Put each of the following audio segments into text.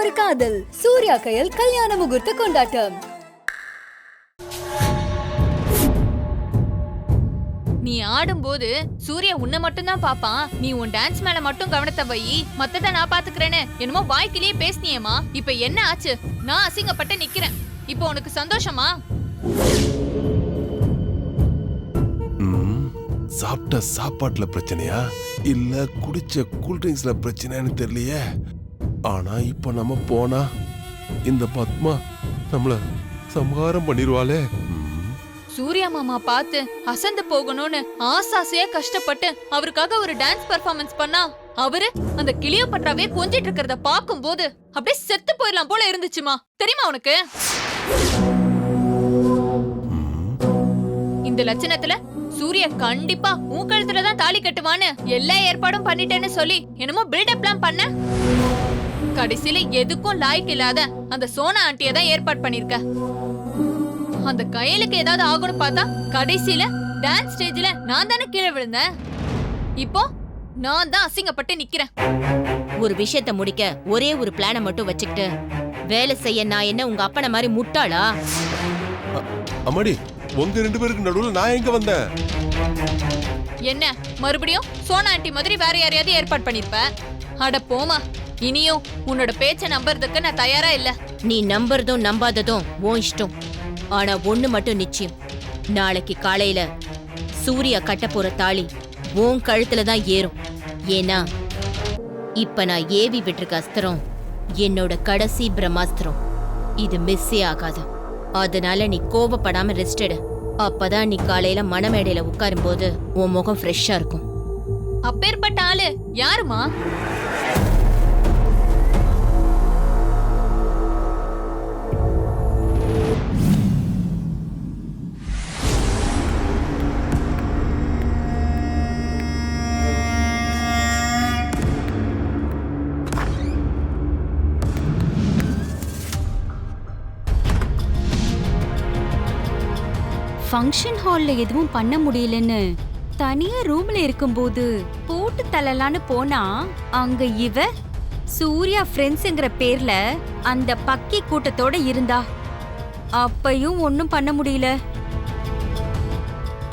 ஒரு காதல் சூர்யா கையில் கல்யாண முகூர்த்த கொண்டாட்டம். நீ ஆடும்போது சூர்யா உன்னை மட்டும் தான் பாப்பான். நீ உன் டான்ஸ் மேல மட்டும் கவனத்தை வை, மத்தத நான் பாத்துக்கிறேன்னு என்னமோ வாய்க்கிலேயே பேசினியேமா. இப்ப என்ன ஆச்சு? நான் அசிங்கப்பட்டு நிக்கிறேன். இப்போ உனக்கு சந்தோஷமா? சாப்பிட்ட சாப்பாட்டுல பிரச்சனையா இல்ல குடிச்ச கூல்ட்ரிங்க்ஸ்ல பிரச்சனையான்னு தெரியலையே. ஆனா இப்ப நம்ம போனா இந்த பத்மா நம்மள சம்ஹாரம் பண்ணிடுவாளே. சூர்யா மாமா பார்த்து அசந்து போகணும்னு ஆசாசையா கஷ்டப்பட்டு அவருக்காக ஒரு டான்ஸ் பெர்ஃபார்மன்ஸ் பண்ணா அவரு அந்த கிளியோபட்ராவே கொஞ்சிட்டு இருக்கிறத பாக்கும் போது அப்படியே செத்து போயிடலாம் போல இருந்துச்சுமா. தெரியுமா உனக்கு? இந்த லட்சணத்துல சூர்யா கண்டிப்பா உன் கழுத்துல தான் தாலி கட்டுவான்னு எல்லா ஏற்பாடும் பண்ணிட்டேன்னு சொல்லி என்னமோ பில்டப்லாம் பண்ண. கடைசியில எதுக்கும் லாய்க்கு இல்லாத அந்த சோனா ஆண்டியை தான் ஏற்பாடு பண்ணிருக்க. அந்த கையலுக்கு ஏதாவது ஆகணும் பார்த்தா கடைசியில டான்ஸ் ஸ்டேஜ்ல நான் தானே கீழே விழுந்தேன். இப்போ நான் தான் அசிங்கப்பட்டு நிக்கிறேன். ஒரு விஷயத்தை முடிக்க ஒரே ஒரு பிளான மட்டும் வச்சுக்கிட்டு வேலை செய்ய நான் என்ன உங்க அப்பன மாதிரி முட்டாளா? அம்மாடி, உங்க ரெண்டு பேருக்கு நடுவுல நான் எங்க வந்தேன்? என்ன மறுபடியும் சோனா ஆண்டி மாதிரி வேற யாரையாவது ஏற்பாடு பண்ணிருப்ப? அட போமா, இனியும் உன்னோட பேச்ச நம்புறதுக்கு நான் தயாரா இல்ல. நீ நம்புறதும் நம்பாததும் உன் இஷ்டம். ஆனா ஒண்ணு மட்டும் நிச்சயம், நாளைக்கு காலையில சூர்யா கட்ட போற தாலி உன் கழுத்துல தான் ஏறும். ஏன்னா இப்ப நான் ஏவி விட்டுருக்க அஸ்திரம் என்னோட கடைசி பிரம்மாஸ்திரம். இது மிஸ்ஸே ஆகாது. அதனால நீ கோபப்படாம ரெஸ்ட் எடு. அப்பதான் நீ காலையில மணமேடையில உட்காரும் போது உன் முகம் ஃப்ரெஷ்ஷா இருக்கும். அப்பேற்பட்ட ஆளு யாருமா? ஃபங்க்ஷன் ஹால்ல எதுவும் பண்ண முடியலன்னு தனியா ரூம்ல இருக்கும்போது போட்டு தள்ளலான்னு போனா அங்க இவ சூர்யா ஃப்ரெண்ட்ஸ்ங்கிற பேர்ல அந்த பக்கி கூட்டத்தோட இருந்தா. அப்பையும் ஒன்னும் பண்ண முடியல.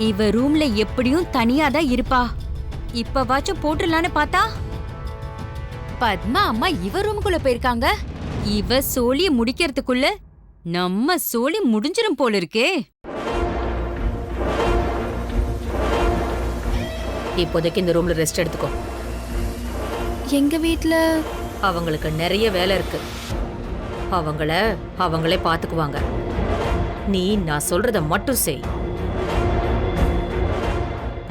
இவ ரூம்ல எப்படியும் தனியா தான் இருப்பா. இப்பவாச்சும் போட்டுலான்னு பார்த்தா பத்மா அம்மா இவ ரூமுக்குள்ள போயிருக்காங்க. இவ சோழிய முடிக்கிறதுக்குள்ள நம்ம சோழி முடிஞ்சிரும் போல இருக்கே. இப்போதைக்கு இந்த ரூம்ல ரெஸ்ட் எடுத்துக்கோ. எங்க வீட்ல அவங்களுக்கு நிறைய வேலை இருக்கு. அவங்களே பாத்துக்குவாங்க. நீ நான் சொல்றத மட்டும் செய்.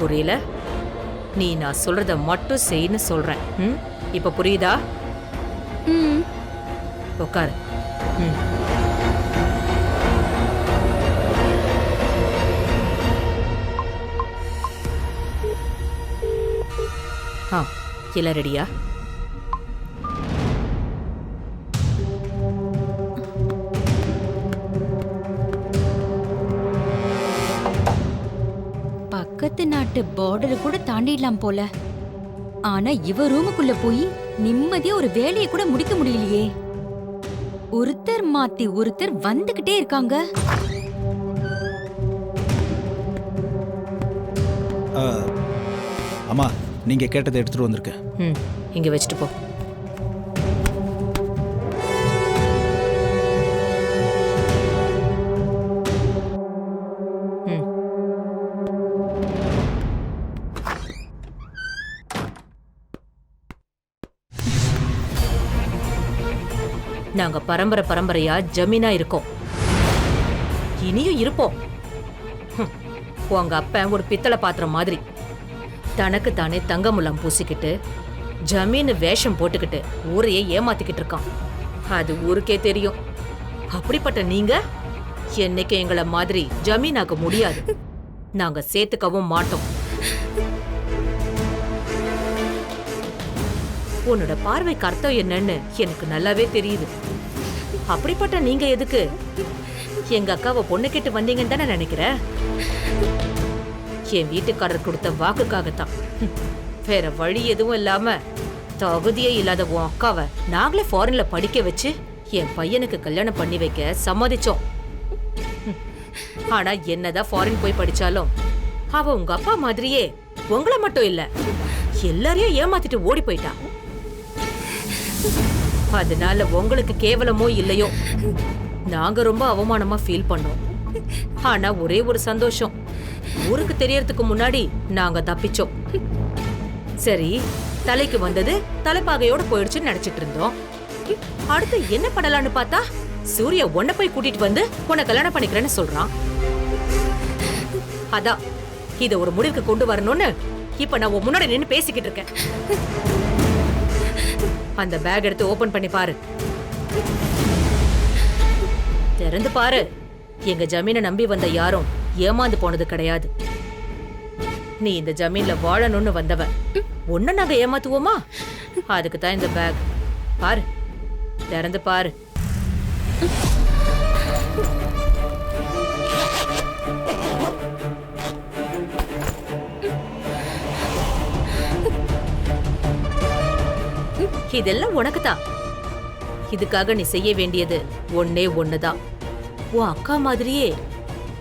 புரியல? நீ நான் சொல்றத மட்டும் செய்ன்னு சொல்றேன். இப்ப புரியுதா? உட்காரு. எல்லாம் ரெடியா? பக்கத்து நாட்டு பார்டரை கூட தாண்டிடலாம் போல. ஆனா இவ ரூமுக்குள்ள போய் நிம்மதியா ஒரு வேலையை கூட முடிக்க முடியலையே. ஒருத்தர் மாத்தி ஒருத்தர் வந்துகிட்டே இருக்காங்க. அம்மா, நீங்க கேட்டதை எடுத்துட்டு வந்திருக்கேன். இங்க வச்சுட்டு போ. நாங்க பரம்பரையா ஜமீனா இருக்கோம். இனியும் இருப்போம். உங்க அப்ப ஒரு பித்தளை பாத்திரம் மாதிரி தனக்கு தானே தங்கமுலாம் பூசிக்கிட்டு ஜமீன் வேஷம் போட்டுக்கிட்டு ஊரையே ஏமாத்திக்கிட்டு இருக்கான். அது ஊருக்கே தெரியும். அப்படிப்பட்ட நீங்க என்னைக்கு எங்களை மாதிரி ஜமீனாக்க முடியாது. நாங்க சேர்த்துக்கவும் மாட்டோம். உன்னோட பார்வைக்கு அர்த்தம் என்னன்னு எனக்கு நல்லாவே தெரியுது. அப்படிப்பட்ட நீங்க எதுக்கு எங்க அக்காவை பொண்ணு கேட்டு வந்தீங்கன்னு தானே நினைக்கிற? என் வீட்டுக்காரர் கொடுத்த வாக்குக்காகத்தான். வேற வழி எதுவும் இல்லாம தகுதியே இல்லாத உன் அக்காவை நாங்களே ஃபாரின்ல படிக்க வச்சு என் பையனுக்கு கல்யாணம் பண்ணி வைக்க சம்மதிச்சோம். ஆனா என்னதான் ஃபாரின் போய் படிச்சாலும் அவ உங்க அப்பா மாதிரியே உங்களை மட்டும் இல்ல எல்லாரையும் ஏமாத்திட்டு ஓடி போயிட்டா. அதனால உங்களுக்கு கேவலமோ இல்லையோ நாங்க ரொம்ப அவமானமா ஃபீல் பண்ணோம். ஆனா ஒரே ஒரு சந்தோஷம், ஊருக்கு தெரியறதுக்கு முன்னாடி நாங்க தப்பிச்சோம். சரி, தலைக்கு வந்தது தலைப்பாகையோட போயிடுச்சுன்னு நினைச்சிட்டு இருந்தோம். அடுத்து என்ன பண்ணலான்னு பார்த்தா சூர்யா உன்னை போய் கூட்டிட்டு வந்து உன்னை கல்யாணம் பண்ணிக்கிறேன்னு சொல்றான். அதான் இத ஒரு முடிவுக்கு கொண்டு வரணும்னு இப்ப நான் உன் முன்னாடி நின்னு பேசிக்கிட்டு இருக்கேன். அந்த பேக் எடுத்து ஓபன் பண்ணி பாரு. திறந்து பாரு. எங்க ஜமீனை நம்பி வந்த யாரும் ஏமாந்து போனது கிடையாது. நீ இந்த ஜமீன்ல வாழணும்னு வந்தவ. ஒன்ன நாங்க ஏமாத்துவோமா? அதுக்கு தான் இந்த பேக். பாரு, திறந்து பாரு. இதெல்லாம் உனக்கு தான். இதுக்காக நீ செய்ய வேண்டியது ஒன்னே ஒண்ணுதான். உன் அக்கா மாதிரியே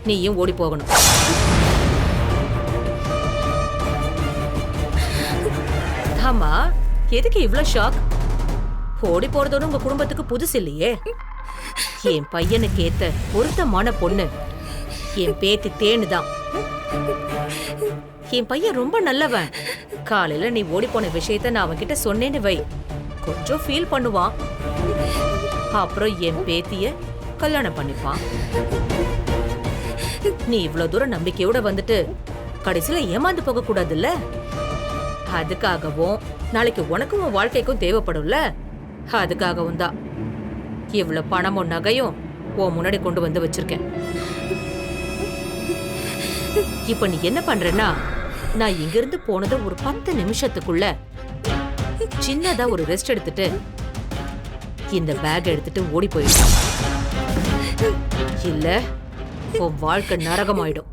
நீயும் ஓடி போகணும். ஆமா, எதுக்கு இவ்ளோ ஷாக்? ஓடி போறதோட உங்க குடும்பத்துக்கு புதுசு இல்லையே. என் பையனுக்கு ஏத்த பொருத்தமான பொண்ணு என் பேத்தி தேனுதான். என் பையன் ரொம்ப நல்லவன். காலையில நீ ஓடி போன விஷயத்த நான் அவன்கிட்ட சொன்னேன்னு வை, கொஞ்சம் ஃபீல் பண்ணுவான். அப்புறம் என் பேத்திய கல்யாணம் பண்ணிப்பான். நீ இவ்வளவு தூரம் நம்பிக்கையோட வந்துட்டு கடைசியில ஏமாந்து போக கூடாதுல்ல. அதுக்காகவும் நாளைக்கு உனக்கும் உன் வாழ்க்கைக்கும் தேவைப்படும்ல, அதுக்காகவும் தான் இவ்வளவு பணமும் நகையும் உன் முன்னாடி கொண்டு வந்து வச்சிருக்கேன். இப்ப நீ என்ன பண்றேன்னா, நான் இங்கிருந்து போனது ஒரு 10 நிமிஷத்துக்குள்ள சின்னதா ஒரு ரெஸ்ட் எடுத்துட்டு இந்த பேக் எடுத்துட்டு ஓடி போயிடும். இல்ல உன் வாழ்க்கை நரகமாயிடும்.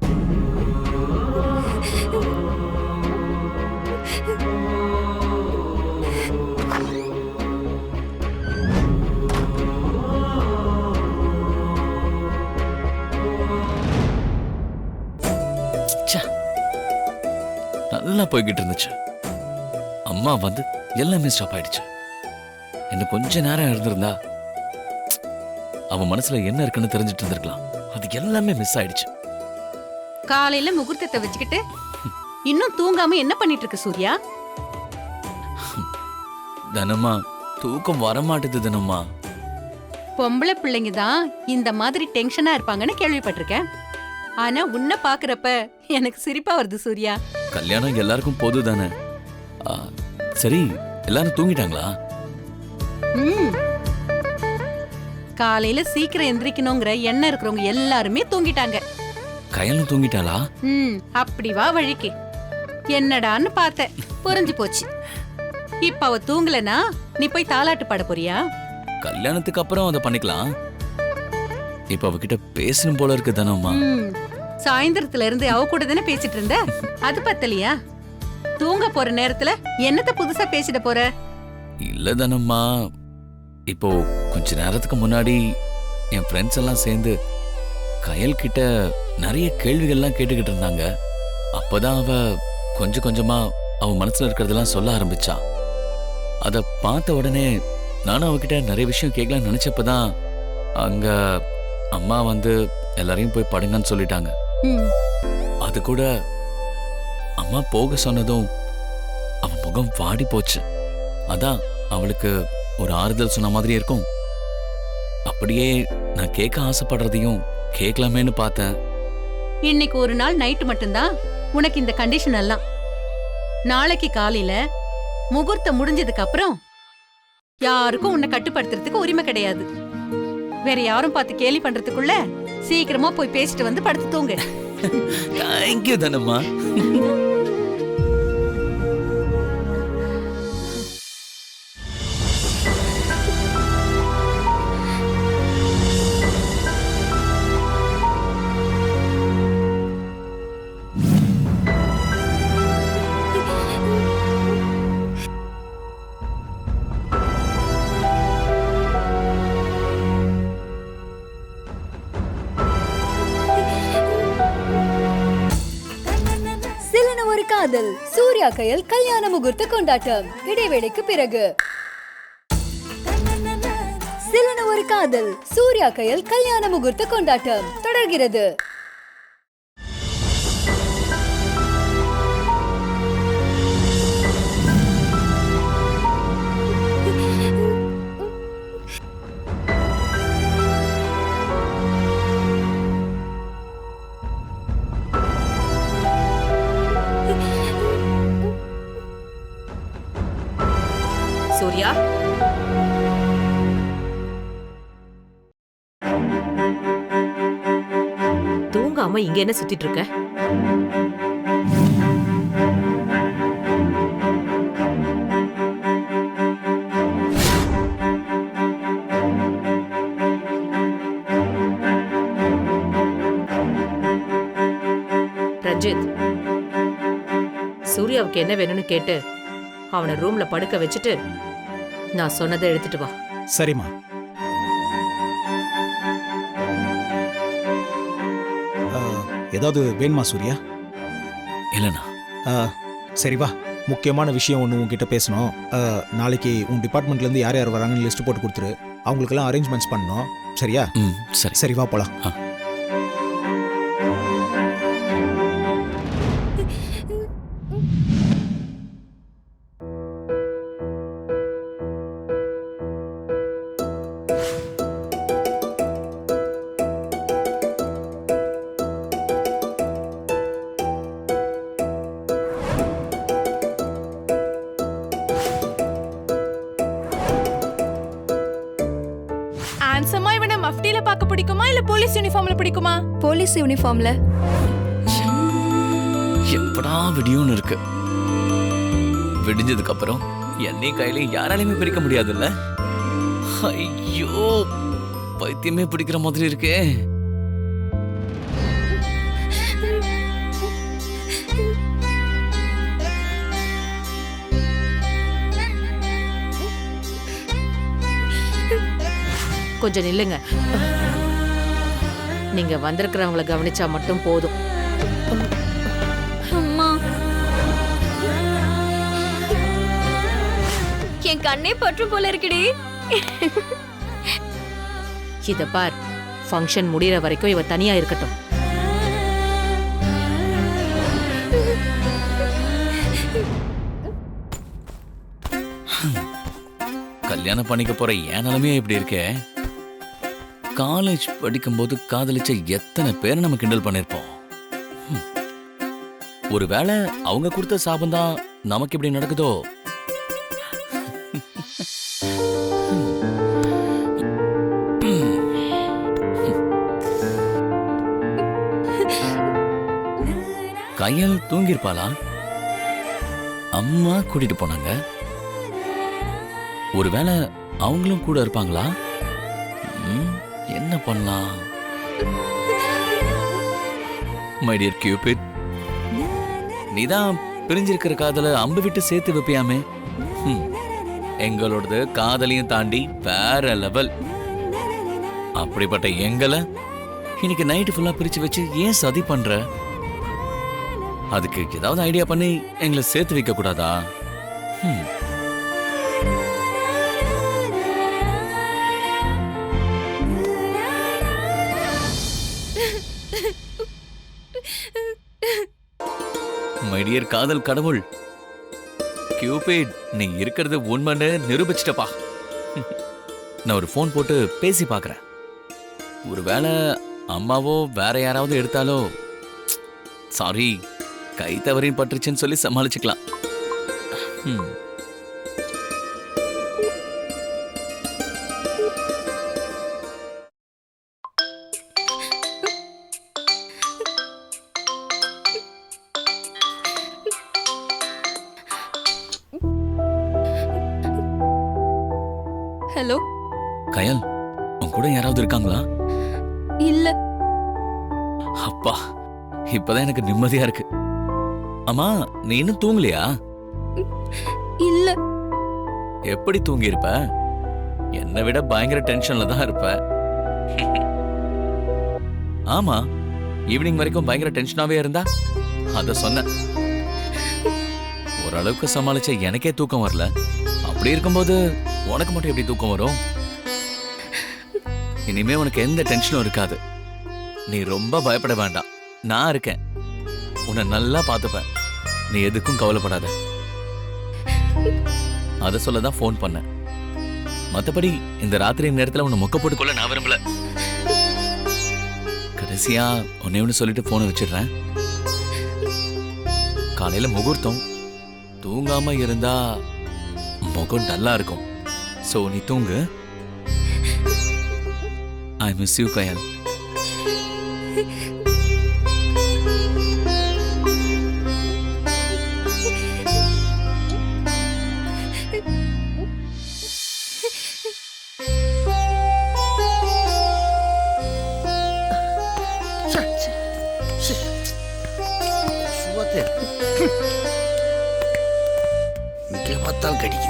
நல்லா போய்கிட்டு இருந்துச்சு. அம்மா வந்து எல்லாமே ஸ்டாப் ஆயிடுச்சு. இன்னும் கொஞ்ச நேரம் இருந்திருந்தா அவன் மனசுல என்ன இருக்குன்னு தெரிஞ்சிட்டு இருந்திருக்கலாம். அது எல்லாமே மிஸ் ஆயிடுச்சு. காலையில முகூர்த்தத்தை வச்சுக்கிட்டு இன்னும் தூங்காம என்ன பண்ணிட்டு இருக்க சூர்யா? தனமா தூக்கம் வரமாட்டுது. தனமா பொம்பளை பிள்ளைங்க தான் இந்த மாதிரி டென்ஷனா இருப்பாங்கன்னு கேள்விப்பட்டிருக்கேன். ஆனா உன்னை பாக்குறப்ப எனக்கு சிரிப்பா வருது சூர்யா. கல்யாணம் எல்லாருக்கும் பொது தானே. சரி, எல்லாரும் தூங்கிட்டாங்களா? காலையில சீக்கிரம் எந்திரிக்கணுங்கிற எண்ணம் இருக்கிறவங்க எல்லாருமே தூங்கிட்டாங்க. கையலும் தூங்கிட்டாளா? அப்படி வா வழிக்கு. என்னடான்னு பார்த்த, புரிஞ்சு போச்சு. இப்ப அவ தூங்கலனா நீ போய் தாலாட்டு பாட போறியா? கல்யாணத்துக்கு அப்புறம் அதை பண்ணிக்கலாம். இப்ப அவகிட்ட பேசணும் போல இருக்கு தனமா. சாயந்தரத்துல இருந்து அவ கூட தானே பேசிட்டு இருந்த, அது பத்தலையா? தூங்க போற நேரத்துல என்னத்த புதுசா பேசிட போற? இல்ல தனம்மா, இப்போ கொஞ்ச நேரத்துக்கு முன்னாடி என் ஃப்ரெண்ட்ஸ் எல்லாம் சேர்ந்து கயல் கிட்ட நிறைய கேள்விகள்லாம் கேட்டுக்கிட்டு இருந்தாங்க. அப்பதான் அவ கொஞ்சம் கொஞ்சமா அவ மனசுல இருக்கிறதெல்லாம் சொல்ல ஆரம்பிச்சா. அத பார்த்த உடனே நானும் அவகிட்ட நிறைய விஷயம் கேட்கலாம்னு நினைச்சப்பதான் அங்க அம்மா வந்து எல்லாரையும் போய் படுங்கன்னு சொல்லிட்டாங்க. அது கூட அம்மா போக சொன்னதும் அவ முகம் வாடி போச்சு. அதான் அவளுக்கு ஒரு ஆறுதல் சொன்ன மாதிரி இருக்கும். அப்படியே நான் கேட்க ஆசைப்படுறதையும் கேட்கலாமேன்னு பார்த்தேன். இன்னைக்கு ஒரு நாள் நைட்டு மட்டும்தான் உனக்கு இந்த கண்டிஷன் எல்லாம். நாளைக்கு காலையில முகூர்த்தம் முடிஞ்சதுக்கு அப்புறம் யாருக்கும் உன்னை கட்டுப்படுத்துறதுக்கு உரிமை கிடையாது. வேற யாரும் பார்த்து கேலி பண்றதுக்குள்ள சீக்கிரமா போய் பேசிட்டு வந்து படுத்து தூங்கு. தேங்க்யூ தனம்மா. காதல் சூர்யா கையல் கல்யாண முகூர்த்த கொண்டாட்டம் இடைவேளைக்கு பிறகு. சிலன ஒரு காதல் சூர்யா கையல் கல்யாண முகூர்த்த கொண்டாட்டம் தொடர்கிறது. சூர்யா, தூங்காம இங்க என்ன சுத்திட்டு இருக்க? ரஞ்சித், சூர்யாவுக்கு என்ன வேணும்னு கேட்டு அவனை ரூம்ல படுக்க வச்சுட்டு நான் சொன்னதை எடுத்துட்டு வா. சரிம்மா. ஏதாவது வேணுமா சூர்யா? இல்லைண்ணா. சரி வா, முக்கியமான விஷயம் ஒன்று உங்ககிட்ட பேசணும். நாளைக்கு உன் டிபார்ட்மெண்ட்லேருந்து யார் யார் வராங்கன்னு லிஸ்ட் போட்டு கொடுத்துரு. அவங்களுக்கெல்லாம் அரேஞ்ச்மெண்ட்ஸ் பண்ணணும். சரியா? சரி சரி வா போலாம். ஆன்சமா இவனை மஃப்டில பார்க்க பிடிக்குமா இல்ல போலீஸ் யூனிஃபார்ம்ல பிடிக்குமா? போலீஸ் யூனிஃபார்ம்ல. எப்படா விடியும்னு இருக்கு. விடிஞ்சதுக்கு அப்புறம் என்னையும் கையிலையும் யாராலையுமே பிரிக்க முடியாதுல்ல. ஐயோ, பைத்தியமே பிடிக்கிற மாதிரி இருக்கே. கொஞ்சம் நில்லுங்க. நீங்க வந்திருக்கிறவங்களை கவனிச்சா மட்டும் போதும். அம்மா, என் கண்ணே பற்று போல இருக்குடி. இத பார், ஃபங்க்ஷன் முடியற வரைக்கும் இவ தனியா இருக்கட்டும். கல்யாணம் பண்ணிக்க போற என் நிலைமையே இப்படி இருக்கே. காலேஜ் படிக்கும்போது காதலிச்ச எத்தனை பேர் நம்ம கிண்டல் பண்ணிருப்போம். ஒருவேளை அவங்க கொடுத்த சாபம் தான் நமக்கு இப்படி நடக்குதோ? கையல் தூங்கிருப்பாளா? அம்மா கூட்டிட்டு போனாங்க. ஒருவேளை அவங்களும் கூட இருப்பாங்களா? என்ன பண்ணலாம்? மை டியர் கியூபிட், நீதான் பிரிஞ்சிருக்கிற காதல அம்பு விட்டு சேர்த்து வைப்பியாமே. எங்களோடது காதலையும் தாண்டி வேற லெவல். அப்படிப்பட்ட எங்களை இன்னைக்கு நைட்டு ஃபுல்லா பிரிச்சு வச்சு ஏன் சதி பண்ற? அதுக்கு ஏதாவது ஐடியா பண்ணி எங்களை சேர்த்து வைக்க கூடாதா? மை டியர் காதல் கடவுள், கியூபிட், நீ இருக்கிறது உண்மைன்னு நிரூபிச்சிட்டப்பா. நான் ஒரு ஃபோன் போட்டு பேசி பார்க்கறேன். ஒருவேளை அம்மாவோ வேற யாராவது எடுத்தாலோ, சாரி கை தவறின் பட்டுருச்சுன்னு சொல்லி சமாளிச்சுக்கலாம். ஹலோ கயல், உன் கூட யாராவது இருக்காங்களா? இல்ல. அப்பா, இப்பதான் எனக்கு நிம்மதியா இருக்கு. அம்மா, நீ இன்னும் தூங்கலையா? இல்ல. எப்படி தூங்கி இருப்ப? என்னை விட பயங்கர டென்ஷன்ல தான் இருப்ப. ஆமா, ஈவினிங் வரைக்கும் பயங்கர டென்ஷனாவே இருந்தா அத சொன்ன. ஓரளவுக்கு சமாளிச்ச எனக்கே தூக்கம் வரல. அப்படி இருக்கும்போது உனக்கு மட்டும் எப்படி தூக்கம் வரும்? இனிமே உனக்கு எந்த டென்ஷனும் இருக்காது. நீ ரொம்ப பயப்பட வேண்டாம். நான் இருக்கேன். உன்னை நல்லா பார்த்துப்பேன். நீ எதுக்கும் கவலைப்படாத. அதை சொல்லதான் ஃபோன் பண்ணேன். மத்தபடி இந்த ராத்திரி நேரத்துல உன்னை மொக்க போட்டுக்கொள்ள நான் விரும்பல. கடைசியா ஒன்னே ஒன்று சொல்லிட்டு போனை வச்சிடுறேன். காலையில முகூர்த்தம். தூங்காம இருந்தா முகம் நல்லா இருக்கும். சோ நீ தூங்கு. ஐ மிஸ் யூ கயல். இங்கே பார்த்தால் கடிக்குது.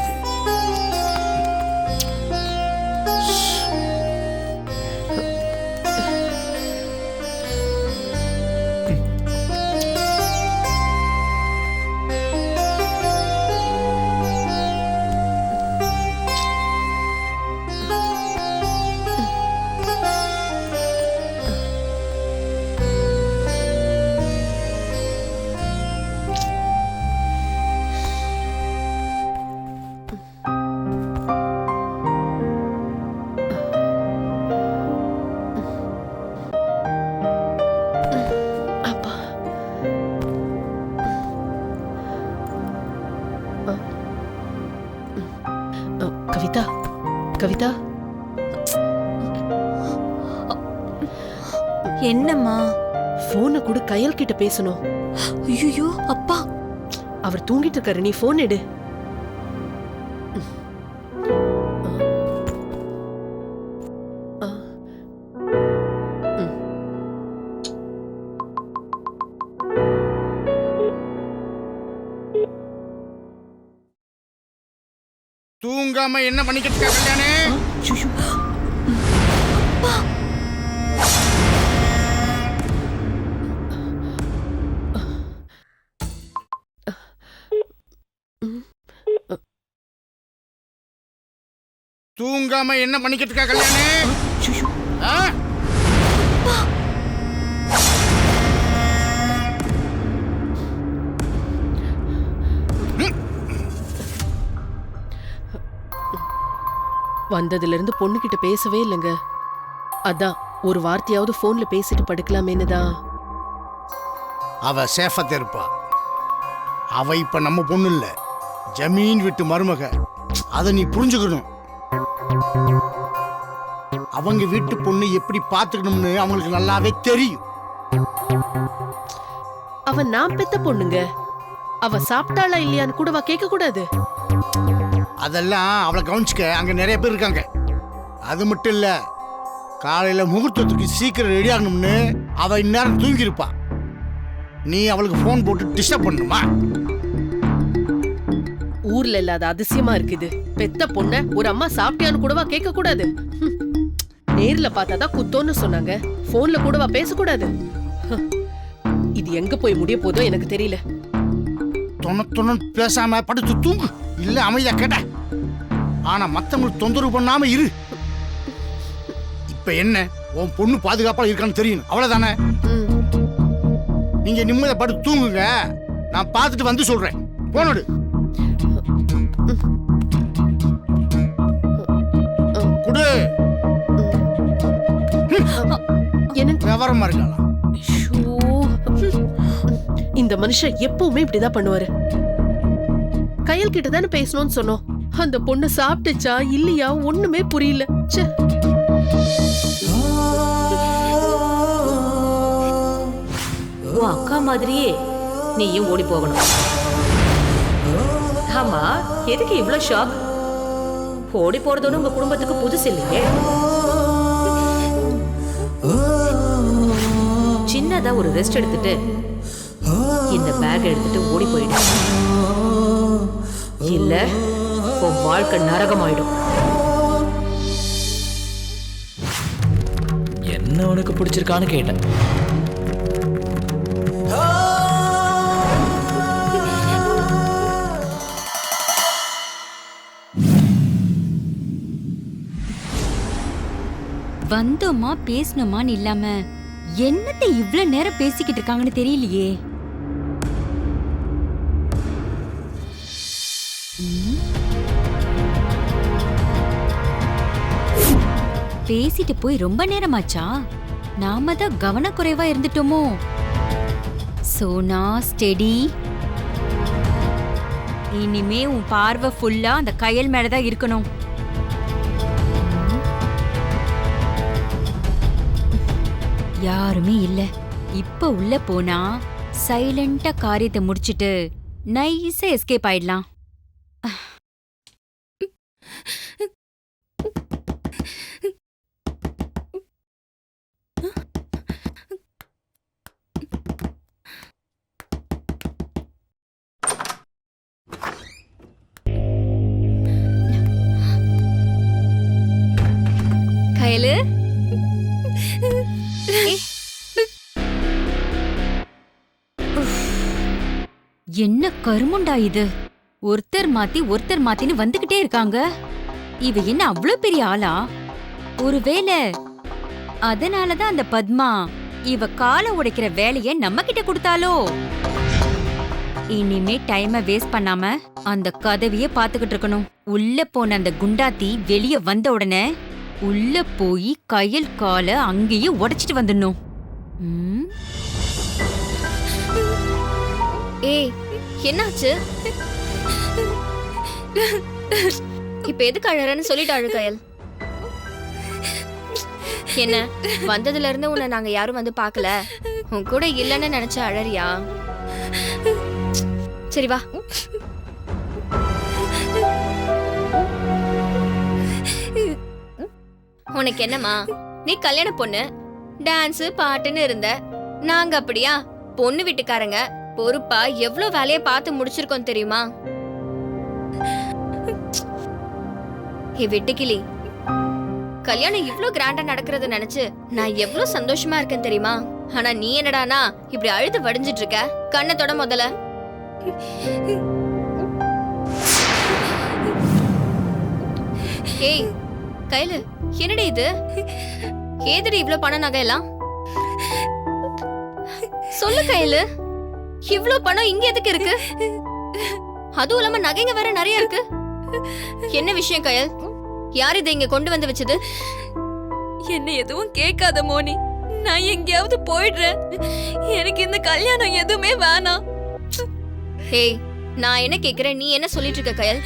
கவிதா, கவிதா, என்னம்மா? போனை கூட கயல் கிட்ட பேசணும். ஐயோ அப்பா, அவர் தூங்கிட்டு இருக்காரு. நீ போன் எடு. தூங்காம என்ன பண்ணிக்கிட்டு இருக்க கல்யாணி? தூங்காம என்ன பண்ணிக்கிட்டு இருக்க கல்யாணி? வந்ததுல இருந்து பொண்ணு கிட்ட பேசவே இல்லைங்க. அதான் ஒரு வார்த்தையாவது போன்ல பேசிட்டு படுக்கலாமேன்னுதான். அவ சேஃபா இருப்பா. அவ இப்ப நம்ம பொண்ணு இல்ல, ஜமீன் விட்டு மருமக. அதை நீ புரிஞ்சுக்கணும். அவங்க வீட்டு பொண்ணு எப்படி பாத்துக்கணும்னு அவங்களுக்கு நல்லாவே தெரியும். அவ நான் பெத்த பொண்ணுங்க. அவ சாப்பிட்டாளா இல்லையான்னு கூடவா கேட்க கூடாது? அதெல்லாம் அவளை கவனிச்சுக்க அங்க நிறைய பேர் இருக்காங்க. அது மட்டும் இல்ல, காலையில முகூர்த்தத்துக்கு சீக்கிரம் ரெடி ஆகணும்னு அவ இந்நேரம் தூங்கி இருப்பா. நீ அவளுக்கு போன் போட்டு டிஸ்டர்ப் பண்ணுமா? ஊர்ல இல்லாத அதிசயமா இருக்குது. பெத்த பொண்ண ஒரு அம்மா சாப்பிட்டியான்னு கூடவா கேட்க கூடாது? நேர்ல பார்த்தாதான் குத்தோன்னு சொன்னாங்க. போன்ல கூடவா பேசக்கூடாது? இது எங்க போய் முடிய போதோ எனக்கு தெரியல. தொண்ணு பேசாம படுத்து தூங்கு, இல்ல அமைதியா கேட்ட. ஆனா மத்தவங்களுக்கு தொந்தரவு பண்ணாம இரு. இப்ப என்ன, உன் பொண்ணு பாதுகாப்பா இருக்கான்னு தெரியணும், அவ்வளவுதானே? நீங்க நிம்மதியா படுத்து தூங்குங்க. நான் பார்த்துட்டு வந்து சொல்றேன். போனோடு குடு. விவரமா இருக்கலாம். இந்த மனுஷன் எப்பவுமே இப்படிதான் பண்ணுவாரு. கயல் கிட்ட தானே பேசணும்னு சொன்னோம். அந்த பொண்ணு சாப்பிட்டுச்சா இல்லையா ஒண்ணுமே புரியல. ச்சே. உன் அக்கா மாதிரியே நீயும் ஓடி போகணும். ஆமா, எதுக்கு இவ்ளோ ஷாக்? ஓடி போறதோட உங்க குடும்பத்துக்கு புதுசு இல்லையே. சின்னதா ஒரு ரெஸ்ட் எடுத்துட்டு இந்த பேக் எடுத்துட்டு ஓடி போயிடு. இல்ல உன் வாழ்க்கை நரகமாயிடும். என்ன உனக்கு பிடிச்சிருக்கான்னு கேட்டேன். வந்தோமா பேசணுமான்னு இல்லாம என்னத்தை இவ்ளோ நேரம் பேசிக்கிட்டு இருக்காங்கன்னு தெரியலையே. பேசிட்டு போய் ரொம்ப நேரமாச்சா? நாம தான் கவனக்குறைவா இருந்துட்டோமோ? சோனா ஸ்டெடி. இனிமே உன் பார்வை ஃபுல்லா அந்த கயல் மேலதான் இருக்கணும். யாருமே இல்ல. இப்ப உள்ள போனா சைலண்டா காரியத்தை முடிச்சிட்டு நைஸா எஸ்கேப் ஆயிடலாம். கயலு, என்ன கருமுண்டா இது? ஒருத்தர் மாத்தின்னு வந்துகிட்டே இருக்காங்க. இவ என்ன அவ்ளோ பெரிய ஆளா? ஒருவேளை அதனாலதான் அந்த பத்மா இவ காலை உடைக்கிற வேலைய நம்ம கிட்ட கொடுத்தாலோ? இனிமே டைமை வேஸ்ட் பண்ணாம அந்த கதவிய பாத்துக்கிட்டு இருக்கணும். உள்ள போன அந்த குண்டாத்தி வெளிய வந்த உடனே உள்ள போய் கயல் காலை அங்கேயே உடைச்சிட்டு வந்துடணும். ஏய் என்னாச்சு? இப்ப எதுக்கு அழறன்னு சொல்லிட்டு அழு கயல். என்ன வந்ததுல இருந்து உன்னை நாங்க யாரும் வந்து பாக்கல, உன் கூட இல்லன்னு நினைச்ச அழறியா? சரி வா. உனக்கு என்னமா, நீ கல்யாண பொண்ணு, டான்ஸ் பாட்டுன்னு இருந்த. நாங்க அப்படியா? பொண்ணு வீட்டுக்காரங்க பொறுப்பா எவ்வளவு வேலைய பார்த்து முடிச்சிருக்கோம் தெரியுமா? ஏ வெட்டுக்கிளி, கல்யாணம் இவ்ளோ கிராண்டா நடக்கிறத நினைச்சு நான் எவ்வளவு சந்தோஷமா இருக்கேன் தெரியுமா? ஆனா நீ என்னடானா இப்படி அழுது வடிஞ்சிட்டு இருக்க. கண்ணத்தோட முதல்ல. ஏய் கையில என்னடி இது? ஏதடி இவ்ளோ பணம் நகை எல்லாம்? சொல்லு கையில, இவ்ளோ பணம் இங்க எதுக்கு இருக்கு? அதுவும் இல்லாம நகைங்க வேற நிறைய இருக்கு. என்ன விஷயம் கயல்? யார் இதை இங்க கொண்டு வந்து வச்சது? என்ன எதுவும் கேட்காத மோனி, நான் எங்கேயாவது போயிடுறேன். எனக்கு இந்த கல்யாணம் எதுவுமே வேணாம். ஏய் நான் என்ன கேக்குறேன், நீ என்ன சொல்லிட்டு இருக்க கயல்?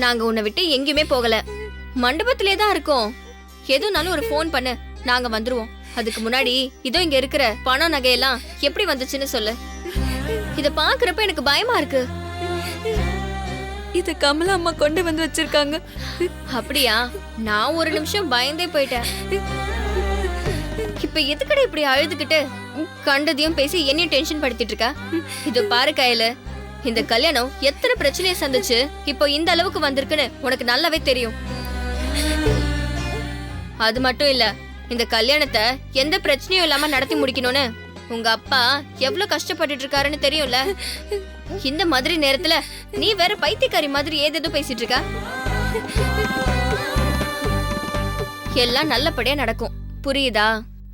நாங்க உன்னை விட்டு எங்கேயுமே போகல, மண்டபத்திலே தான் இருக்கோம். எதுனாலும் ஒரு ஃபோன் பண்ணு, நாங்க வந்துருவோம். அதுக்கு முன்னாடி இதோ இங்க இருக்கிற பணம் நகையெல்லாம் எப்படி வந்துச்சுன்னு சொல்லு. இத பாக்குறப்ப எனக்கு பயமா இருக்கு. இத கமலா அம்மா கொண்டு வந்து வச்சிருக்காங்க. அப்படியா? நான் ஒரு நிமிஷம் பயந்தே போயிட்டேன். இப்ப எதுக்கட இப்படி அழுதுகிட்டு கண்டதையும் பேசி என்னையும் டென்ஷன் படுத்திட்டு இருக்க? இது பாரு கையில, இந்த கல்யாணம் எத்தனை பிரச்சனையை சந்திச்சு இப்போ இந்த அளவுக்கு வந்திருக்குன்னு உனக்கு நல்லாவே தெரியும். அது மட்டும் இல்ல, இந்த கல்யாணத்தை எந்த பிரச்சனையும் இல்லாம நடத்தி முடிக்கணும்னு உங்க அப்பா எவ்வளவு கஷ்டப்பட்டுட்டு இருக்காருன்னு தெரியும்ல. இந்த மாதிரி நேரத்துல நீ வேற பைத்தியக்காரி மாதிரி ஏதேதோ பேசிட்டு இருக்க. எல்லாம் நல்லபடியா நடக்கும், புரியுதா?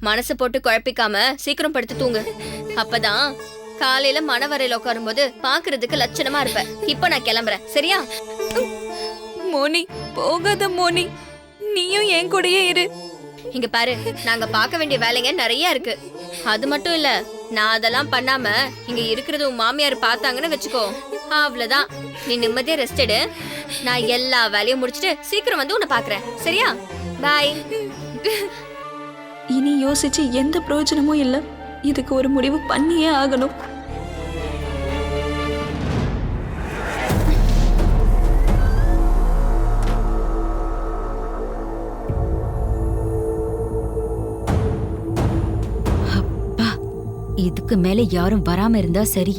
மனசு போட்டு குழப்பிக்காம சீக்கிரம் படுத்து தூங்கு. அப்பதான் காலையில மனவரையில உட்காரும் போது பாக்குறதுக்கு லட்சணமா இருப்ப. இப்ப நான் கிளம்புறேன், சரியா? மோனி போகாத மோனி, நீயும் என் கூடயே இரு. இங்க பாரு, நாங்க பார்க்க வேண்டிய வேலைங்க நிறைய இருக்கு. அது மட்டும் இல்ல, நான் அதெல்லாம் பண்ணாம இங்க இருக்கிறது உன் மாமியார் பார்த்தாங்கன்னு வச்சுக்கோ, அவ்வளவுதான். நீ நிம்மதியா ரெஸ்ட் எடு. நான் எல்லா வேலையும் முடிச்சிட்டு சீக்கிரம் வந்து உன்னை பாக்குறேன், சரியா? பாய். இனி யோசிச்சு எந்த பிரயோஜனமும் இல்லை. இதுக்கு ஒரு முடிவு பண்ணியே ஆகணும். அப்பா, இதுக்கு மேல யாரும் வராம இருந்தா சரி.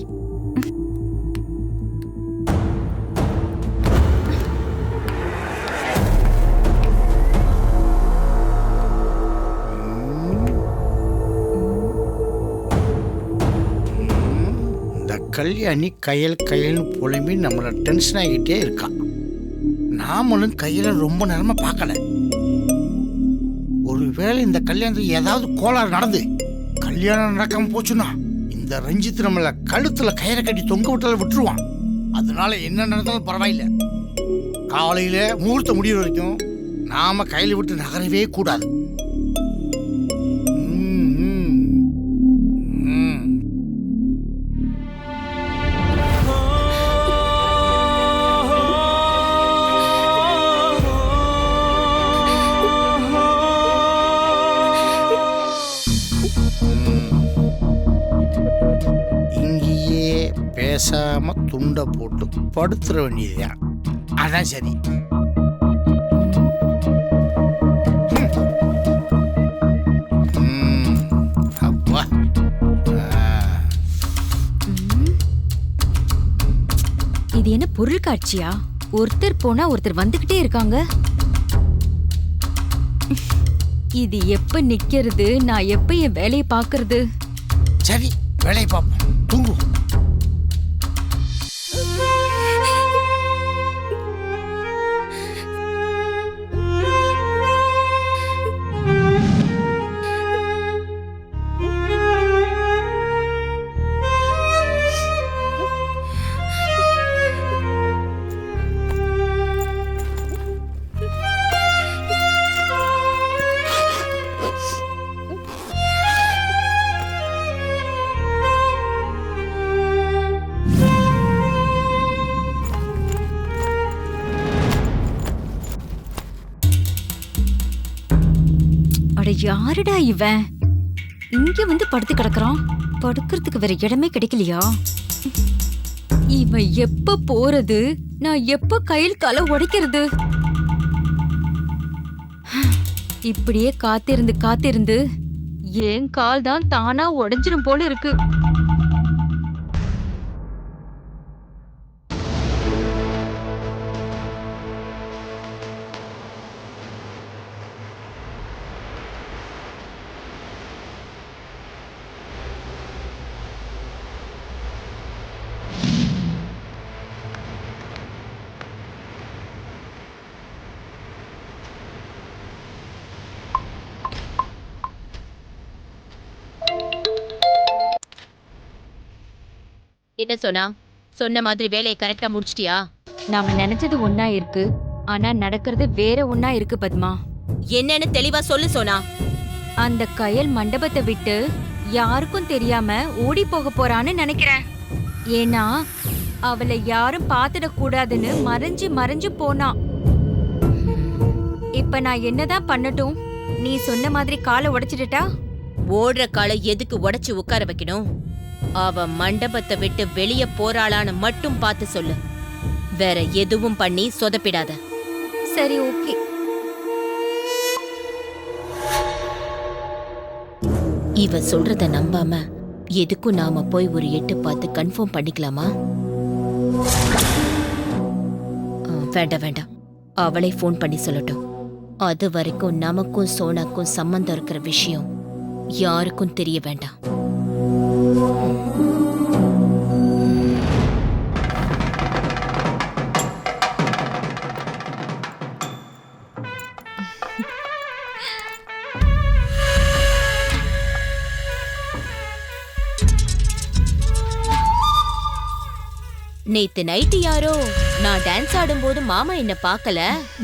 கல்யாணி கையல் கையல்னு புலம்பி நம்மளை டென்ஷன் ஆகிட்டே இருக்கான். நாமளும் கையில ரொம்ப நேரமா பார்க்கல. ஒருவேளை இந்த கல்யாணத்துக்கு ஏதாவது கோளாறு நடந்து கல்யாணம் நடக்காம போச்சுன்னா இந்த ரஞ்சித் நம்மள கழுத்துல கயிறை கட்டி தொங்க விட்டால விட்டுருவான். அதனால என்ன நடந்தாலும் பரவாயில்ல, காலையில முகூர்த்தம் முடிகிற வரைக்கும் நாம கையில விட்டு நகரவே கூடாது. இங்கேயே பேசாம துண்டை போட்டு படுத்துற வேண்டியதுதான். அதான் சரி. அப்பா இது என்ன பொருள் காட்சியா? ஒருத்தர் போனா ஒருத்தர் வந்துகிட்டே இருக்காங்க. இது எப்ப நிக்கிறது? நான் எப்ப என் வேலையை பாக்குறது? சரி, வேலையை பார்ப்போம். தூங்குவோம். அட யாருடா இவன்? இங்க வந்து படுத்து கிடக்குறான். படுக்கிறதுக்கு வேற இடமே கிடைக்கலையா? இவன் எப்ப போறது? நான் எப்ப கையில் கால உடைக்கிறது? இப்படியே காத்திருந்து காத்திருந்து என் கால் தான் தானா உடைஞ்சிரும் போல இருக்கு. என்ன சொன்ன மாதிரி வேலையை கரெக்டா முடிச்சிட்டியா? நாம நினைச்சது ஒன்னா இருக்கு, ஆனா நடக்கிறது வேற ஒன்னா இருக்கு பத்மா. என்னன்னு தெளிவா சொல்லு சோனா. அந்த கயல் மண்டபத்தை விட்டு யாருக்கும் தெரியாம ஓடி போக போறான்னு நினைக்கிறேன். ஏன்னா அவளை யாரும் பாத்துடக் கூடாதுன்னு மறைஞ்சு மறைஞ்சு போனா. இப்ப நான் என்னதான் பண்ணட்டும்? நீ சொன்ன மாதிரி காலை உடைச்சிட்டா? ஓடுற காலை எதுக்கு உடைச்சு உட்கார வைக்கணும்? அவ மண்டபத்தை விட்டு வெளிய போறாளான்னு மட்டும் பார்த்து சொல்லு. வேற எதுவும் பண்ணி சொதப்பிடாத. சரி, ஓகே. இவ சொல்றத நம்பாம எதுக்கும் நாம போய் ஒரு எட்டு பார்த்து கன்ஃபார்ம் பண்ணிக்கலாமா? வேண்டாம் வேண்டாம், அவளே ஃபோன் பண்ணி சொல்லட்டும். அது வரைக்கும் நமக்கும் சோனாக்கும் சம்பந்தம் இருக்கிற விஷயம் யாருக்கும் தெரிய வேண்டாம். நேத்து நைட்டு யாரோ நான் டான்ஸ் ஆடும்போது மாமா என்ன பார்க்கல,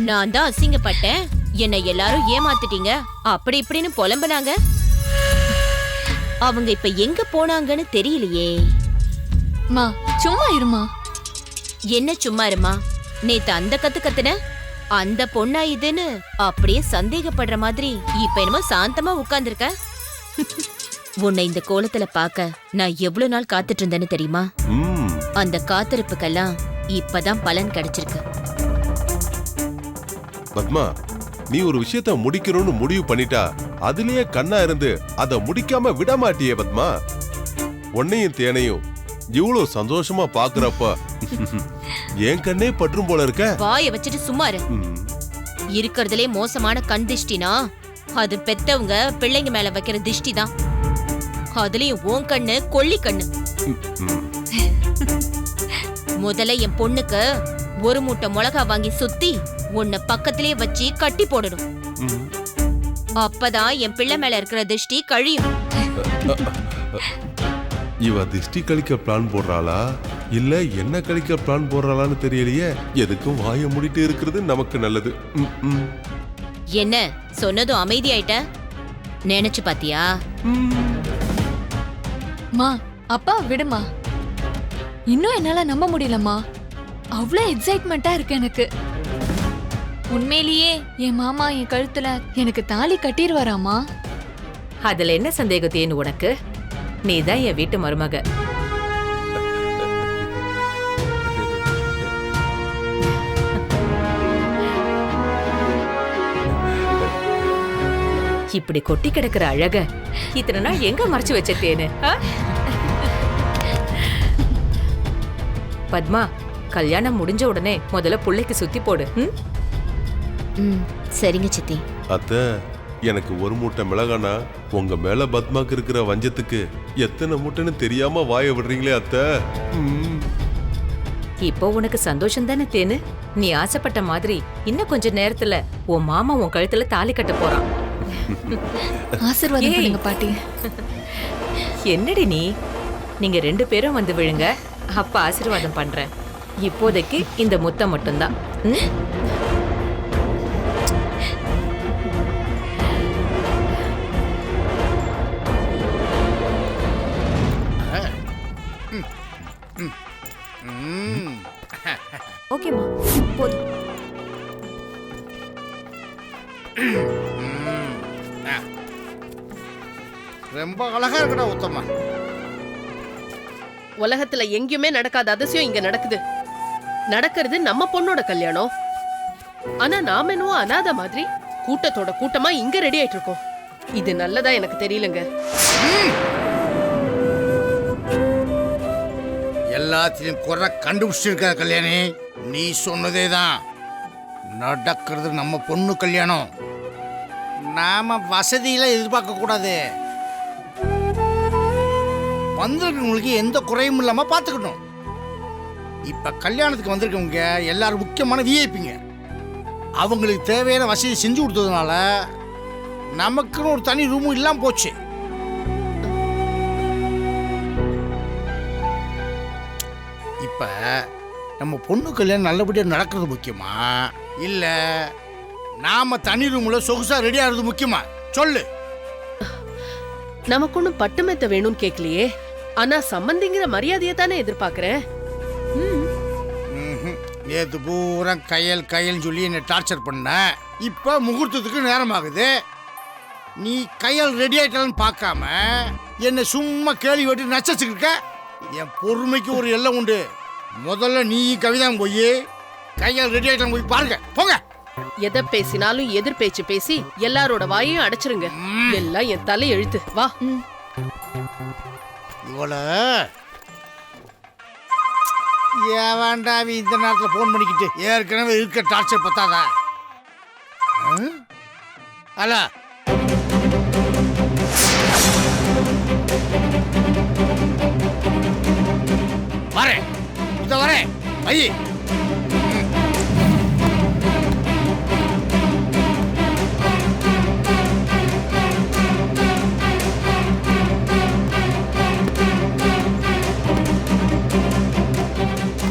நான் தான் அசிங்கப்பட்டேன், என்னை எல்லாரும் ஏமாத்திட்டீங்க அப்படி இப்படின்னு புலம்புனாங்க. அவங்க இப்ப எங்க போனாங்கன்னு தெரியலையே. மா சும்மா இருமா. என்ன சும்மா இருமா? நேத்து அந்த கத்துன அந்த பொண்ணா இதுன்னு அப்படியே சந்தேகப்படுற மாதிரி இப்ப என்னமோ சாந்தமா உட்கார்ந்துருக்க. உன்னை இந்த கோலத்துல பார்க்க நான் எவ்வளவு நாள் காத்துட்டு இருந்தேன்னு தெரியுமா? அந்த காத்திருப்புக்கெல்லாம் இப்பதான் பலன் கிடைச்சிருக்கு. பத்மா, நீ ஒரு விஷயத்த முடிக்கணும்னு முடிவு பண்ணிட்டா அதுலயே கண்ணா இருந்து அத முடிக்காம விட மாட்டியே பத்மா. உன்னையும் தேனையும் இவ்வளவு சந்தோஷமா பாக்குறப்ப என் கண்ணே பற்றும் போல இருக்க. வாயை வச்சுட்டு சும்மா இரு. இருக்கிறதுலே மோசமான கண் திஷ்டினா அது பெத்தவங்க பிள்ளைங்க மேல வைக்கிற திஷ்டி தான். அதுலயும் உன் கண்ணு கொள்ளி கண்ணு. முதல்ல என் பொண்ணுக்கு ஒரு மூட்டை மிளகா வாங்கி சுத்தி உன்னை பக்கத்திலே வச்சு கட்டி போடணும். அப்பதான் என் பிள்ளை மேல இருக்கிற திருஷ்டி கழியும். இவ திஷ்டி கழிக்க பிளான் போடுறாளா இல்ல என்ன கழிக்க பிளான் போடுறாளான்னு தெரியலையே. எதுக்கும் வாயை மூடிட்டு இருக்கிறது நமக்கு நல்லது. என்ன சொன்னதும் அமைதியாயிட்ட? நினைச்சு பாத்தியா? மா அப்பா விடுமா. இன்னும் என்னால நம்ப முடியலம்மா. அவ்வளோ எக்ஸைட்மெண்ட்டா இருக்கு எனக்கு. உண்மையிலேயே என் மாமா என் கழுத்துல எனக்கு தாலி கட்டிடுவாராமா? அதுல என்ன சந்தேகம் தேனு உனக்கு? நீதான் என் வீட்டு மருமக. இப்படி கொட்டி கிடக்குற அழக இத்தனை நாள் எங்க மறைச்சு வச்ச தேனு? பத்மா, கல்யாணம் முடிஞ்ச உடனே முதல்ல புள்ளைக்கு சுத்தி போடு. சரிங்க சித்தி. அத்தை, எனக்கு ஒரு மூட்டை மிளகானா உங்க மேல பத்மாக்கு இருக்கிற வஞ்சத்துக்கு எத்தனை மூட்டைன்னு தெரியாம வாய விடுறீங்களே அத்தை. இப்போ உனக்கு சந்தோஷம் தானே தேனு? நீ ஆசைப்பட்ட மாதிரி இன்னும் கொஞ்ச நேரத்துல உன் மாமா உன் கழுத்துல தாலி கட்ட போறான். ஆசீர்வாதம் பண்ணுங்க பாட்டி. என்னடி நீ? நீங்க 2 பேரும் வந்து விழுங்க, அப்ப ஆசீர்வாதம் பண்றேன். இப்போதைக்கு இந்த முத்தம் மட்டும்தான். ஓகேம்மா, போதும். ரொம்ப அழகா இருக்கடா உத்தமா. உலகத்துல எங்கேயுமே நடக்காத அதிசயம் இங்க நடக்குது. நடக்கிறது நம்ம பொண்ணோட கல்யாணம். ஆனா நாம என்னவோ அனாதை மாதிரி கூட்டத்தோட கூட்டமா இங்க ரெடி ஆயிட்டு இருக்கோம். இது நல்லதா எனக்கு தெரியலங்க. எல்லாத்திலையும் குறை கண்டுபிடிச்சிருக்க கல்யாணி. நீ சொன்னதே தான் நடக்கிறது. நம்ம பொண்ணு கல்யாணம். நாம வசதியில எதிர்பார்க்க கூடாது. வந்திருக்கவங்களுக்கு எந்த குறையும் இல்லாம பாத்துக்கணும். இப்ப கல்யாணத்துக்கு வந்திருக்கவங்க எல்லாரும் முக்கியமான விஐபிங்க. அவங்களுக்கு தேவையான வசதி செஞ்சு கொடுத்ததுனால நமக்குன்னு ஒரு தனி ரூமும் இல்லாம போச்சு. இப்ப நம்ம பொண்ணு கல்யாணம் நல்லபடியா நடக்கிறது முக்கியமா இல்ல நாம தனி ரூம்ல சொகுசா ரெடி ஆகிறது முக்கியமா? சொல்லு. நமக்கு ஒண்ணும் பட்டுமெத்த வேணும்னு கேட்கலையே. ஆனா சம்பந்திங்கிற மரியாதையை தானே எதிர்பார்க்கிறேன். நேத்து பூரா கையல் கையல் சொல்லி என்ன டார்ச்சர் பண்ண. இப்ப முகூர்த்தத்துக்கு நேரம் ஆகுது. நீ கையல் ரெடி ஆயிட்டான்னு பார்க்காம என்ன சும்மா கேள்வி வெட்டி நச்சச்சுக்கிட்ட. என் பொறுமைக்கு ஒரு எல்லை உண்டு. முதல்ல நீ கவிதா போய் கையால் ரெடி ஆயிட்டான்னு போய் பாருங்க. போங்க. எதை பேசினாலும் எதிர் பேச்சு பேசி எல்லாரோட வாயையும் அடைச்சிருங்க. எல்லாம் என் தலை எழுத்து. வா. இவள ஏவாண்டாவி இந்த நேரத்தில் போன் பண்ணிக்கிட்டு ஏற்கனவே இருக்க டார்ச்சர் பத்தாதா? அல்ல வரேன், இத வரேன். ஐயே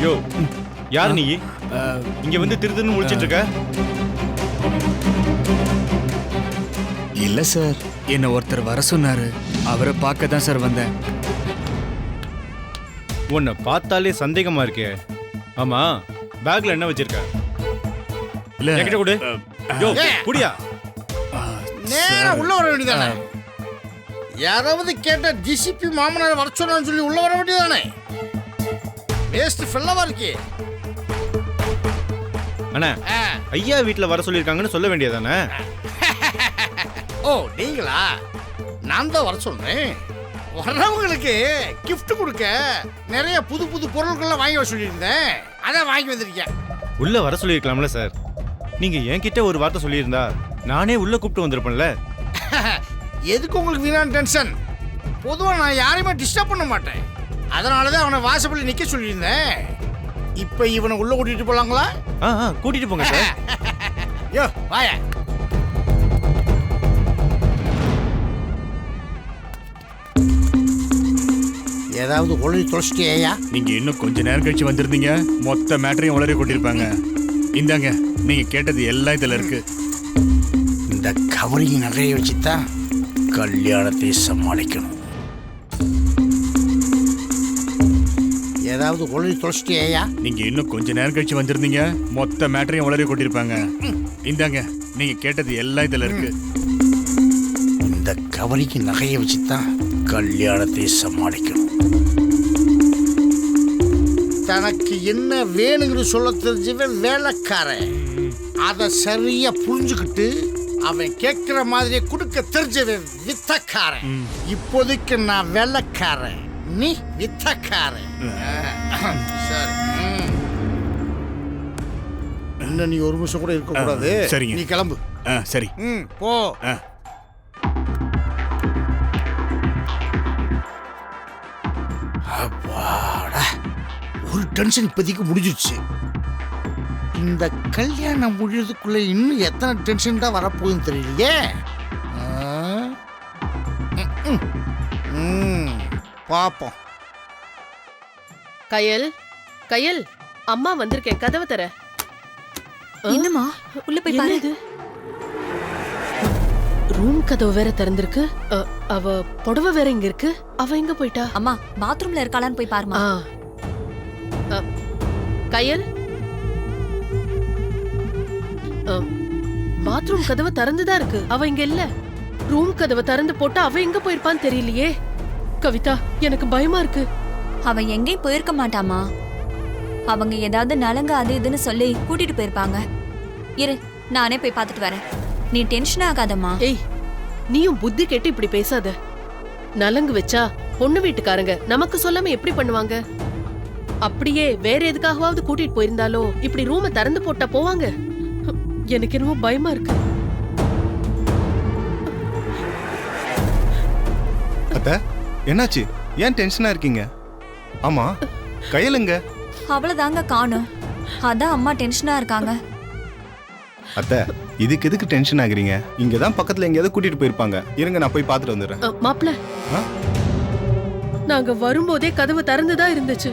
யோ, யார் நீ? இங்க வந்து திருதுன்னு முடிச்சிட்டு இருக்க? இல்ல சார், என்ன ஒருத்தர் வர சொன்னாரு. அவரை பார்க்க தான் சார் வந்தேன். உன்னை பார்த்தாலே சந்தேகமா இருக்கே. ஆமா, பேக்ல என்ன வச்சிருக்க? இல்ல என்கிட்ட கொடு. யோ, குடியா. நேரா உள்ள வர வேண்டியதானே? யாராவது கேட்ட டிசிபி மாமனார் வர சொன்னான்னு சொல்லி உள்ள வர வேண்டியதானே? வேஸ்ட் ஃபெல்லவா இருக்கே. அண்ணா, ஐயா வீட்ல வர சொல்லிருக்காங்கன்னு சொல்ல வேண்டியதானே? ஓ, நீங்களா? நான் தான் வர சொல்றேன். வர்றவங்களுக்கு gift கொடுக்க நிறைய புது புது பொருட்கள்லாம் வாங்கி வர சொல்லியிருந்தேன். அதான் வாங்கி வந்திருக்கேன். உள்ள வர சொல்லிருக்கலாம்ல சார். நீங்க என்கிட்ட ஒரு வார்த்தை சொல்லியிருந்தா நானே உள்ள கூப்பிட்டு வந்திருப்பேன்ல. எதுக்கு உங்களுக்கு வீணான டென்ஷன்? பொதுவாக நான் யாரையுமே டிஸ்டர்ப் பண்ண மாட்டேன். அதனால தான் அவனை வாசப்பள்ளி நிற்க சொல்லியிருந்தேன். இப்போ இவனை உள்ள கூட்டிட்டு போலாங்களா? கூட்டிட்டு போங்க சார். யோ, வாயா. ஏதாவது உளறி தொலைச்சிட்டியா? நீங்க இன்னும் கொஞ்ச நேரம் கழிச்சு வந்திருந்தீங்க, மொத்த மேட்டரையும் உளறி கொட்டிருப்பாங்க. இந்தாங்க, நீங்க கேட்டது எல்லாம் இதுல இருக்கு. இந்த கவரிங் நிறைய வச்சுதான் கல்யாணத்தை சமாளிக்கணும். ஏதாவது உளறி தொலைச்சிட்டியா? நீங்க இன்னும் கொஞ்ச நேரம் கழிச்சு வந்திருந்தீங்க, மொத்த மேட்டரையும் உளறி கொட்டிருப்பாங்க. இந்தாங்க, நீங்க கேட்டது எல்லாம் இதுல இருக்கு. இந்த கவரிக்கு நகையை வச்சுதான் கல்யாணத்தை சமாளிக்கணும். தனக்கு என்ன வேணுங்கிற சொல்ல தெரிஞ்சவன் வேலைக்காரன். அதை சரியா புரிஞ்சுக்கிட்டு அவன் கேட்கிற மாதிரியே கொடுக்க தெரிஞ்சவன் வித்தக்காரன். இப்போதைக்கு நான் வேலைக்காரன், நீ வித்தக்காரன். சரி, இன்னும் நீ ஒரு நிமிஷம் கூட இருக்க கூடாது. சரிங்க, நீ கிளம்பு. சரி, போ. அப்பாடா, ஒரு டென்ஷன் இப்போதைக்கு முடிஞ்சிருச்சு. இந்த கல்யாணம் முடியறதுக்குள்ள இன்னும் எத்தனை டென்ஷன் தான் வரப்போகுதுன்னு தெரியலையே. பாப்போம். கயல், கயல், அம்மா வந்திருக்கேன், கதவை தர. என்னம்மா, உள்ள போய் பாரு. ரூம் கதவு வேற திறந்திருக்கு. அவ புடவை வேற இங்க இருக்கு. அவ எங்க போயிட்டா? அம்மா, பாத்ரூம்ல இருக்காளான்னு போய் பாருமா. கயல், பாத்ரூம் கதவு திறந்துதான் இருக்கு. அவ இங்க இல்ல. ரூம் கதவை திறந்து போட்டா அவ எங்க போயிருப்பான்னு தெரியலையே. கவிதா, எனக்கு பயமா இருக்கு. அவ எங்கேயும் போயிருக்க மாட்டாமா. அவங்க ஏதாவது நலங்க அது இதுன்னு சொல்லி கூட்டிட்டு போயிருப்பாங்க. இரு, நானே போய் பார்த்துட்டு வரேன். நீ டென்ஷன் ஆகாதம்மா. ஏய், நீயும் புத்தி கெட்டு இப்படி பேசாத. நலங்கு வச்சா பொண்ணு வீட்டுக்காரங்க நமக்கு சொல்லாம எப்படி பண்ணுவாங்க? அப்படியே வேற எதுக்காகவாவது கூட்டிட்டு போயிருந்தாலோ இப்படி ரூமை திறந்து போட்டா போவாங்க. எனக்கு என்னமோ பயமா இருக்கு. அத்தை, என்னாச்சு? ஏன் டென்ஷனா இருக்கீங்க? ஆமா, கையலுங்க. அவ்வளவுதாங்க காணும். அதான் அம்மா டென்ஷனா இருக்காங்க. அத்தை, இதுக்கு எதுக்கு டென்ஷன் ஆகுறீங்க? இங்க தான் பக்கத்துல எங்கேயாவது கூட்டிட்டு போயிருப்பாங்க. இருங்க, நான் போய் பார்த்துட்டு வந்துடுறேன். மாப்ள, நாங்க வரும்போதே கதவு திறந்துதான் இருந்துச்சு.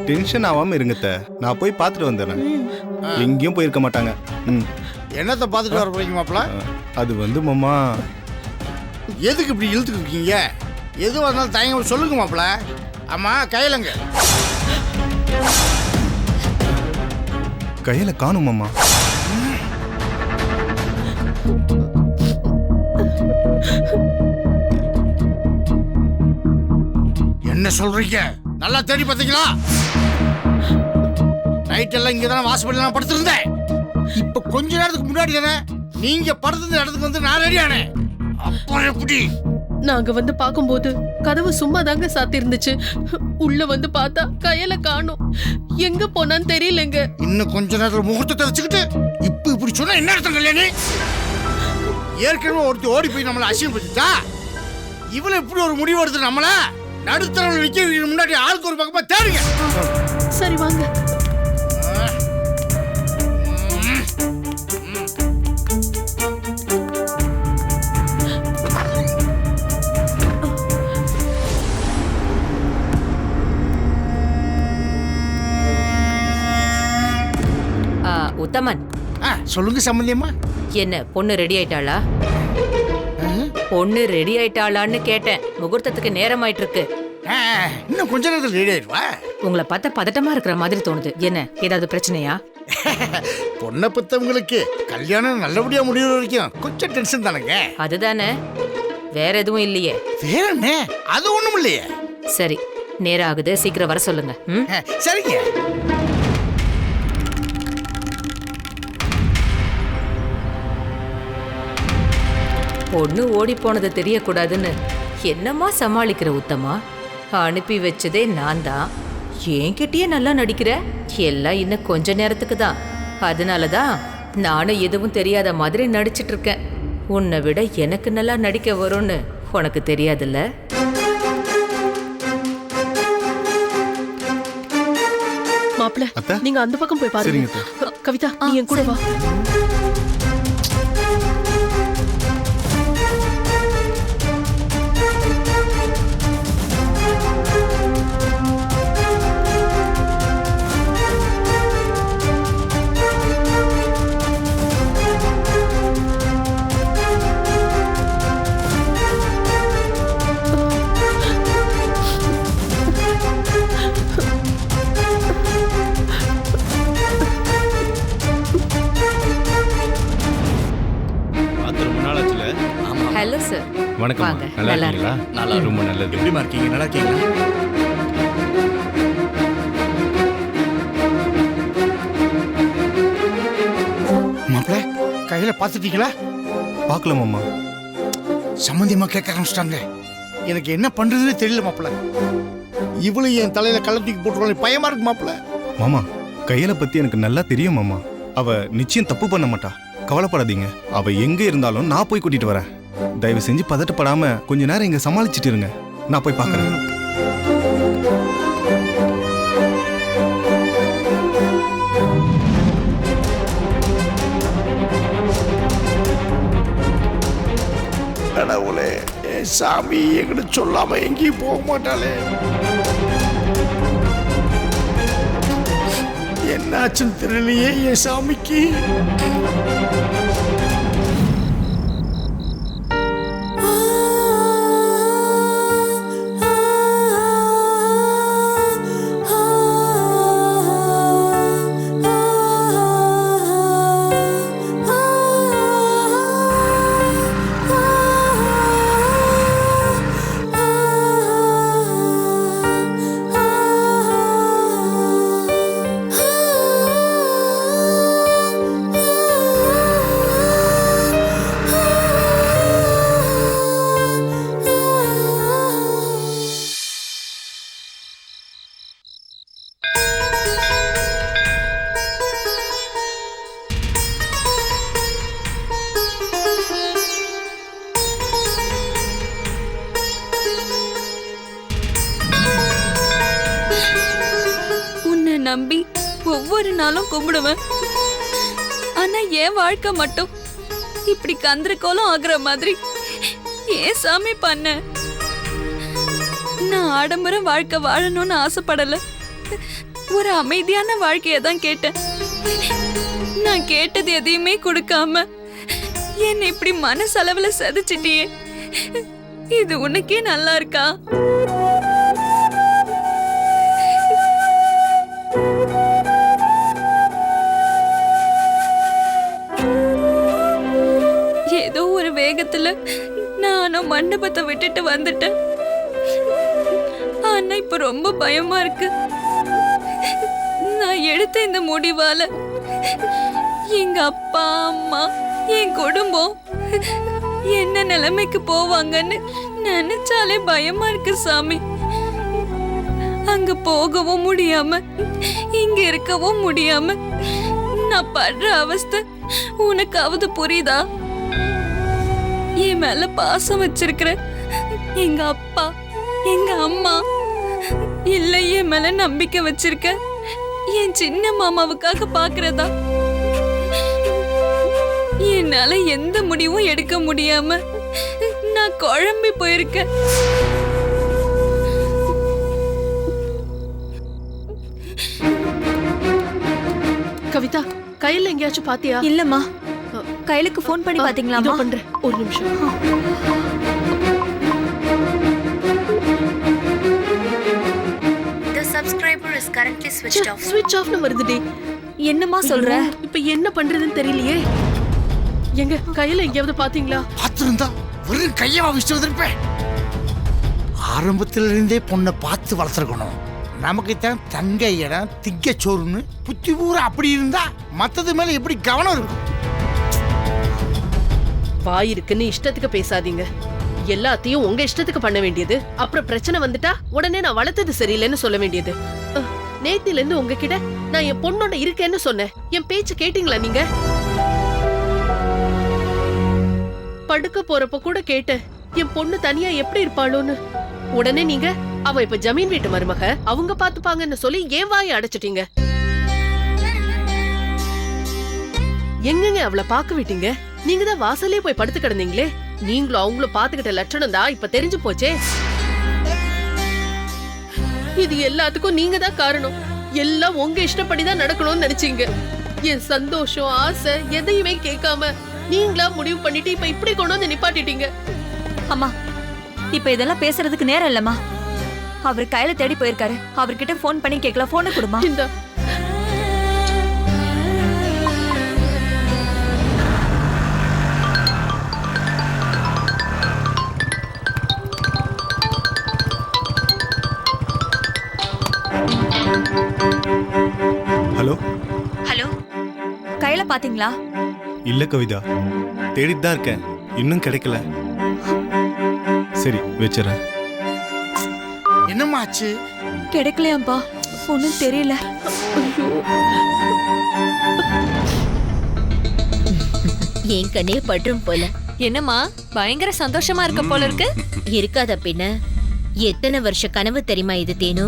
டென்ஷன் ஆகாம இருங்க அத்தை, நான் போய் பார்த்துட்டு வந்துடுறேன். எங்கேயும் போயிருக்க மாட்டாங்க. என்னத்தை பார்த்துட்டு வர போறீங்க மாப்பிள்ள? அது வந்து மாமா, எதுக்கு இப்படி இழுத்துக்கு இருக்கீங்க? எது வந்தாலும் தயங்க சொல்லுங்க மாப்பிள்ள. ஆமா, கையிலங்க. கையில காணும் மாமா. என்ன சொல்றீங்க? நல்லா தேடி பார்த்தீங்களா? நைட் எல்லாம் இங்க தானே வாசப்படிலாம் படுத்திருந்தேன். இப்ப கொஞ்ச நேரத்துக்கு முன்னாடி தானே நீங்க படுத்திருந்த இடத்துக்கு வந்து நான் ரெடியானே. அப்புறம் எப்படி? நாங்க வந்து பாக்கும்போது கதவு சும்மா தாங்க சாத்தி இருந்துச்சு. உள்ள வந்து பார்த்தா கையில காணோம். எங்க போனான்னு தெரியலங்க. இன்னும் கொஞ்ச நேரத்துல முகூர்த்தத்தை வச்சுக்கிட்டு இப்ப இப்படி சொன்னா என்ன அர்த்தம் கல்யாணி? ஏற்கனவே ஒருத்தி ஓடி போய் நம்மளை அசிங்கப்படுத்திட்டா. இவளை இப்படி ஒரு முடிவு எடுத்து நம்மள நடுத்தரவில் நிக்க முன்னாடி ஆளுக்கு ஒரு பக்கமா தேடுங்க. சரி வாங்க. உத்தமன், சொல்லுங்க சம்பந்தியம்மா. என்ன பொண்ணு ரெடி ஆயிட்டாளா? பொண்ணு ரெடி ஆயிட்டாளான்னு கேட்டேன். முகூர்த்தத்துக்கு நேரம் ஆயிட்டு இருக்கு. இன்னும் கொஞ்ச நேரத்தில் ரெடி ஆயிடுவா. உங்களை பார்த்தா பதட்டமா இருக்கிற மாதிரி தோணுது. என்ன, ஏதாவது பிரச்சனையா? பொண்ணை பத்தவங்களுக்கு கல்யாணம் நல்லபடியா முடிகிற வரைக்கும் கொஞ்சம் டென்ஷன் தானங்க. அதுதானே, வேற எதுவும் இல்லையே? வேற என்ன? அது ஒண்ணும் இல்லையே. சரி, நேரம் ஆகுது, சீக்கிரம் வர சொல்லுங்க. சரிங்க. பொண்ணு ஓடி போனது தெரியக்கூடாதுன்னு என்னம்மா சமாளிக்கிற உத்தமா? அனுப்பி வச்சதே நான் தான். என்கிட்டயே நல்லா நடிக்கிற. எல்லாம் இன்னும் கொஞ்ச நேரத்துக்கு தான். அதனாலதான் நானும் எதுவும் தெரியாத மாதிரி நடிச்சிட்டு இருக்கேன். உன்னை விட எனக்கு நல்லா நடிக்க வரும்னு உனக்கு தெரியாதுல்ல? மாப்பிள்ள, நீங்க அந்த பக்கம் போய் பாருங்க. கவிதா, நீ என் கூட வா. வணக்கம். வாங்க. நல்லா நல்லா இருக்கீங்களா? நல்லா ரொம்ப நல்லது. எப்படிமா இருக்கீங்க? நல்லா இருக்கீங்களா? மாப்பிள்ள கையில பாத்துட்டீங்களா? பார்க்கல மாமா. சம்மந்தியமா கேட்க ஆரம்பிச்சிட்டாங்க. எனக்கு என்ன பண்றதுன்னு தெரியல மாப்பிள்ள. இவளும் என் தலையில கள்ள தூக்கி போட்டுருவாங்க, பயமா இருக்கு மாப்பிள்ள. மாமா கையில பத்தி எனக்கு நல்லா தெரியும் மாமா. அவ நிச்சயம் தப்பு பண்ண மாட்டா, கவலைப்படாதீங்க. அவ எங்க இருந்தாலும் நான் போய் கூட்டிட்டு வரேன். தயவு செஞ்சு பதட்டப்படாம கொஞ்ச நேரம் இங்க சமாளிச்சுட்டு இருங்க, நான் போய் பார்க்கறேன். கடவுளே, சாமி எங்கிட்ட சொல்லாம எங்கேயும் போக மாட்டாளே. என்னாச்சுன்னு தெரியலையே என் சாமிக்கு. நம்பி ஒவ்வொரு நாளும் கும்பிடுவேன். ஆனா என் வாழ்க்கை மட்டும் இப்படி கந்திரக்கோலம் ஆகுற மாதிரி ஏன் சாமி பண்ண? நான் ஆடம்பர வாழ்க்கை வாழணும்னு ஆசைப்படல, ஒரு அமைதியான வாழ்க்கைய தான் கேட்டேன். நான் கேட்டது எதையுமே கொடுக்காம என்னை இப்படி மனசளவுல சதிச்சிட்டியே, இது உனக்கே நல்லா இருக்கா? ஏதோ ஒரு வேகத்துல நானும் மண்டபத்தை விட்டுட்டு வந்துட்டேன். ஆனா இப்ப ரொம்ப பயமா இருக்கு. நான் எடுத்த இந்த முடிவால எங்க அப்பா அம்மா என் குடும்பம் என்ன நிலைமைக்கு போவாங்கன்னு நினைச்சாலே பயமா இருக்கு சாமி. அங்க போகவும் முடியாம இங்க இருக்கவும் முடியாம நான் படுற அவஸ்தை உனக்காவது புரியுதா? என் மேல பாசம் வச்சிருக்கிற எங்க அப்பா எங்க அம்மா இல்ல என் மேல நம்பிக்கை வச்சிருக்க என் சின்ன மாமாவுக்காக பாக்குறதா? என்னால எந்த முடிவும் எடுக்க முடியாம நான் குழம்பி போயிருக்கேன். கவிதா, கையில எங்கேயாச்சும் பாத்தியா? இல்லம்மா. கையிலுக்கு ஃபோன் பண்ணி பாத்தீங்களா? இதோ பண்றேன், ஒரு நிமிஷம். The subscriber is currently switched off. ஸ்விட்ச் ஆஃப்னு வருதுடி. என்னம்மா சொல்ற? இப்ப என்ன பண்றதுன்னு தெரியலையே. எங்க கையில எங்கேயாவது பாத்தீங்களா? பார்த்திருந்தா வெறும் கையை வச்சுட்டு வந்திருப்பேன். ஆரம்பத்துல இருந்தே பொண்ணை பார்த்து வளர்த்துருக்கணும். நமக்கு தான் தங்க இடம் திக்க சோறுன்னு புத்தி பூரா அப்படி இருந்தா மத்தது மேல எப்படி கவனம் இருக்கும்? வாய் இருக்குன்னு இஷ்டத்துக்கு பேசாதீங்க. எல்லாத்தையும் உங்க இஷ்டத்துக்கு பண்ண வேண்டியது, அப்புறம் பிரச்சனை வந்துட்டா உடனே நான் வளர்த்தது சரியில்லைன்னு சொல்ல வேண்டியது. நேத்தில இருந்து உங்ககிட்ட நான் என் பொண்ணோட இருக்கேன்னு சொன்னேன். என் பேச்சு கேட்டீங்களா நீங்க? படுக்க போறப்ப கூட கேட்டேன், என் பொண்ணு தனியா எப்படி இருப்பாளோன்னு. உடனே நீங்க அவ இப்ப ஜமீன் வீட்டு மருமக, அவங்க பாத்துப்பாங்கன்னு சொல்லி ஏன் வாயை அடைச்சிட்டீங்க. எங்கங்க அவளை பாக்க விட்டீங்க? நீங்க தான் வாசலே போய் படுத்து கிடந்தீங்களே. நீங்களும் அவங்களும் பாத்துக்கிட்ட லட்சணம் தான் இப்ப தெரிஞ்சு போச்சே. இது எல்லாத்துக்கும் நீங்க தான் காரணம். எல்லாம் உங்க இஷ்டப்படிதான் நடக்கணும்னு நினைச்சீங்க. என் சந்தோஷம் ஆசை எதையுமே கேட்காம நீங்களா முடிவு பண்ணிட்டு இப்ப இப்படி கொண்டு வந்து நிப்பாட்டிட்டீங்க. அம்மா, இப்ப இதெல்லாம் பேசுறதுக்கு நேரம் இல்லம்மா. அவர் கையில தேடி போயிருக்காரு. அவர்கிட்ட போன் பண்ணி கேட்கலாம். போனை கொடுமா. இந்த ஹலோ ஹலோ கையில பாத்தீங்களா? இல்ல கவிதா, தேடிட்டு தான் இருக்கேன், இன்னும் கிடைக்கல. சரி வச்சிடறேன். என்னம்மா ஆச்சு? கிடைக்கலையாம்பா, ஒன்னும் தெரியல. என் கண்ணே பற்றும் போல. என்னம்மா பயங்கர சந்தோஷமா இருக்க போல இருக்கு. இருக்காத பின்ன. எத்தனை வருஷ கனவு தெரியுமா இது தேனு?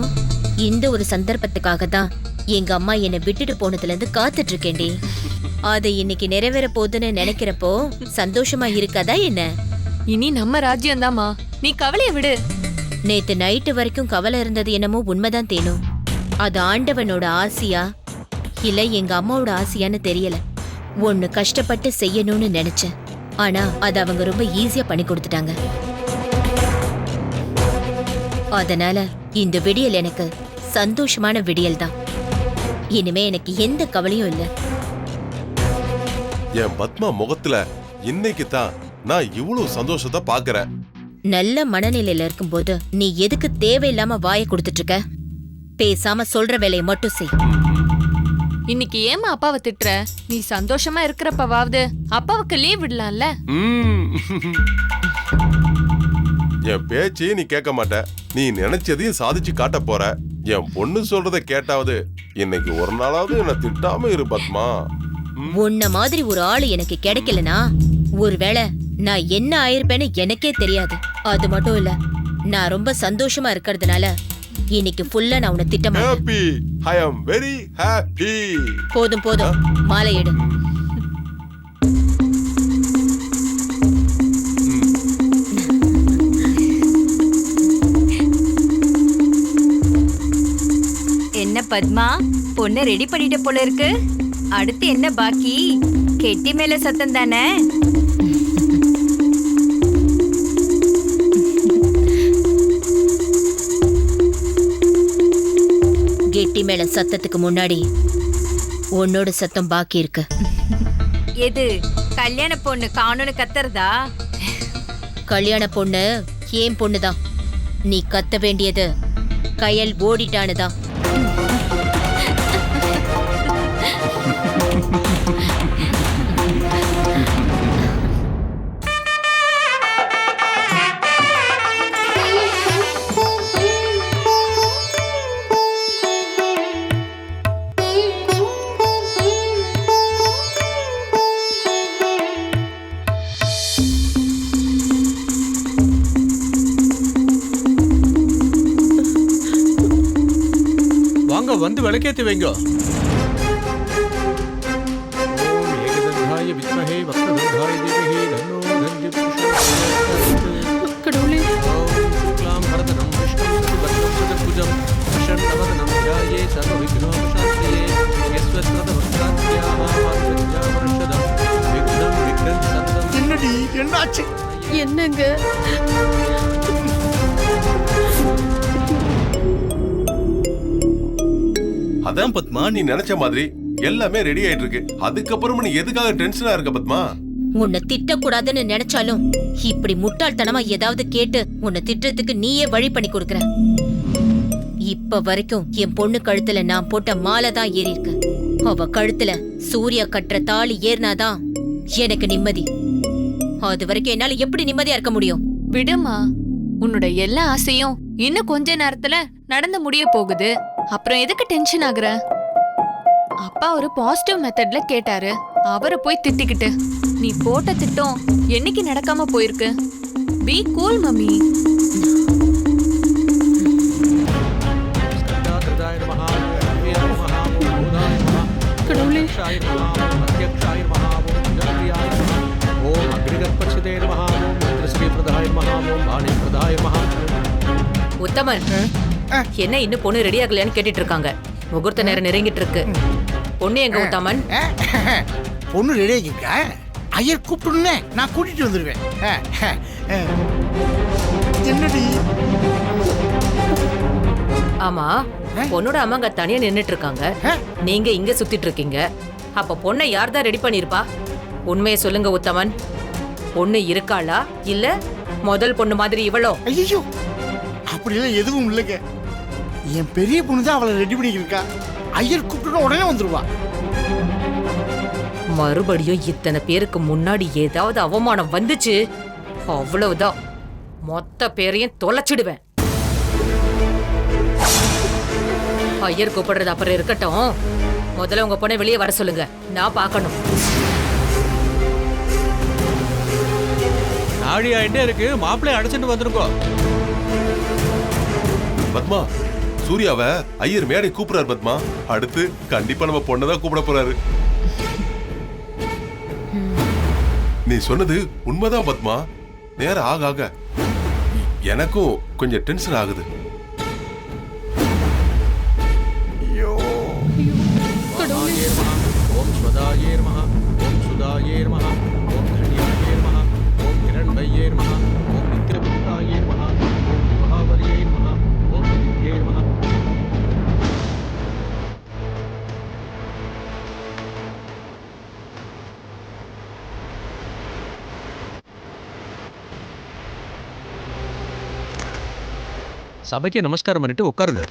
இந்த ஒரு சந்தர்ப்பத்துக்காக தான் எங்க அம்மா என்னை விட்டுட்டு போனதுல இருந்து காத்துட்டு இருக்கேன்டி. அது இன்னைக்கு நிறைவேற போகுதுன்னு நினைக்கிறப்போ சந்தோஷமா இருக்காதா என்ன? இனி நம்ம ராஜ்யம் தாமா, நீ கவலைய விடு. நேத்து நைட்டு வரைக்கும் கவலை இருந்தது என்னமோ உண்மைதான் தேனு. அது ஆண்டவனோட ஆசையா இல்ல எங்க அம்மாவோட ஆசையான்னு தெரியல. ஒன்னு கஷ்டப்பட்டு செய்யணும்னு நினைச்சேன், ஆனா அது அவங்க ரொம்ப ஈஸியா பண்ணி கொடுத்துட்டாங்க. அதனால இந்த விடியல் எனக்கு சந்தோஷமான விடியல் தான். இனிமே எனக்கு எந்த கவலையும் இல்ல. என் பத்மா முகத்துல இன்னைக்கு தான் நான் இவ்வளவு சந்தோஷத்தை பாக்குறேன். நல்ல மனநிலையில இருக்கும்போது நீ எதுக்கு தேவையில்லாம வாயை கொடுத்துட்டு இருக்க? பேசாம சொல்ற வேலையை மட்டும் செய். இன்னைக்கு ஏமா அப்பாவை திட்டுற? நீ சந்தோஷமா இருக்கிறப்பவாவது அப்பாவுக்கு லீவ் விடலாம்ல. என் பேச்சையும் நீ கேட்க மாட்ட, நீ நினைச்சதையும் சாதிச்சு காட்ட போற. என் பொண்ணு சொல்றத கேட்டாவது இன்னைக்கு ஒரு நாளாவது என்ன திட்டாம இரு பத்மா. உன்ன மாதிரி ஒரு ஆளு எனக்கு கிடைக்கலனா ஒருவேளை நான் என்ன ஆயிருப்பேன்னு எனக்கே தெரியாது. அது மட்டும் இல்ல, நான் ரொம்ப சந்தோஷமா இருக்கிறதுனால இன்னைக்கு ஃபுல்லா நான் உன்னை திட்ட மாட்டேன். Happy, I am very happy. போதும் போதும், மாலை எடு. என்ன பத்மா, பொண்ணு ரெடி பண்ணிட்ட போல இருக்கு. அடுத்து என்ன பாக்கி? கெட்டி மேல சத்தம் தானே? கெட்டி மேல சத்தத்துக்கு முன்னாடி உன்னோட சத்தம் பாக்கி இருக்கு. எது? கல்யாண பொண்ணு காணும்னு கத்துறதா? கல்யாண பொண்ணு ஏன் பொண்ணுதான். நீ கத்த வேண்டியது கயல் ஓடிட்டானுதான். வாங்க, வந்து விளக்கேத்தி வைங்க. என்னடி என்னாச்சு? என்னங்க? அதான் பத்மா, நீ நினைச்ச மாதிரி எல்லாமே ரெடி ஆயிட்டு இருக்கு. அதுக்கப்புறம் நீ எதுக்காக டென்ஷனா இருக்க பத்மா? உன்னை திட்டக்கூடாதுன்னு நினைச்சாலும் இப்படி முட்டாள்தனமா ஏதாவது கேட்டு உன்னை திட்டத்துக்கு நீயே வழி பண்ணி கொடுக்கற. இப்ப வரைக்கும் என் பொண்ணு கழுத்துல நான் போட்ட மாலை தான் ஏறி இருக்கு. அவ கழுத்துல சூர்யா கட்டுற தாலி ஏறினாதான் எனக்கு நிம்மதி. அது வரைக்கும் என்னால எப்படி நிம்மதியா இருக்க முடியும்? விடுமா, உன்னோட எல்லா ஆசையும் இன்னும் கொஞ்ச நேரத்துல நடந்து முடிய போகுது. அப்புறம் எதுக்கு டென்ஷன் ஆகுற? அப்பா ஒரு பாசிட்டிவ் மெத்தட்ல கேட்டாரு, அவரை போய் திட்டிக்கிட்டு நீ போட்ட திட்டம் என்னைக்கு நடக்காம போயிருக்கு? Be cool mummy. உத்தமன், என்ன இன்னும் பொண்ணு ரெடி ஆகலையான்னு கேட்டுட்டு இருக்காங்க. முகூர்த்த நேரம் நெருங்கிட்டு இருக்கு. பொண்ணு எங்க உத்தமன்? பொண்ணு ரெடி ஆகிருக்கா? ஐயர் கூப்பிட்டுன்னு நான் கூட்டிட்டு வந்துருவேன். என்னடி? ஆமா, பொண்ணோட அம்மா அங்க தனியா நின்னுட்டு இருக்காங்க, நீங்க இங்க சுத்திட்டு இருக்கீங்க. அப்ப பொண்ணை யார் தான் ரெடி பண்ணிருப்பா? உண்மையை சொல்லுங்க உத்தமன். பொண்ணு இருக்காளா இல்ல முதல் பொண்ணு மாதிரி இவளோ? ஐயோ, அப்படிலாம் எதுவும் இல்லைங்க. என் பெரிய பொண்ணு தான் அவளை ரெடி பண்ணிக்கிருக்கா. ஐயர் கூப்பிட்டு உடனே வந்துருவா. மறுபடியும் இத்தனை பேருக்கு முன்னாடி ஏதாவது அவமானம் வந்துச்சு, அவ்வளவுதான், மொத்த பேரையும் தொலைச்சிடுவேன். ஐயர் கூப்பிடுறது அப்புறம் இருக்கட்டும், முதல்ல உங்க பொண்ணை வெளியே வர சொல்லுங்க, நான் பார்க்கணும். நாழி ஆயிட்டே இருக்கு, மாப்பிள்ளை அடைச்சிட்டு வந்துருக்கோ. பத்மா, சூர்யாவை ஐயர் மேடை கூப்பிடுறாரு பத்மா. அடுத்து கண்டிப்பா நம்ம பொண்ணதான் கூப்பிட போறாரு. நீ சொன்னது உண்மைதான் பத்மா. நேரம் ஆக ஆக எனக்கும் கொஞ்சம் டென்ஷன் ஆகுது. ஓம் ஸ்வதாயே நமஹ, ஓம் சுதாயே நமஹ, ஓம் தன்யாயே நமஹ, ஓம் கிரண்மயே நமஹ, ஓம் நித்யபுத்தாயே நமஹ, ஓம் விபாவரியே நமஹ, ஓம் நித்யே நமஹ. சபைக்கு நமஸ்காரம் பண்ணிட்டு உட்காருங்க.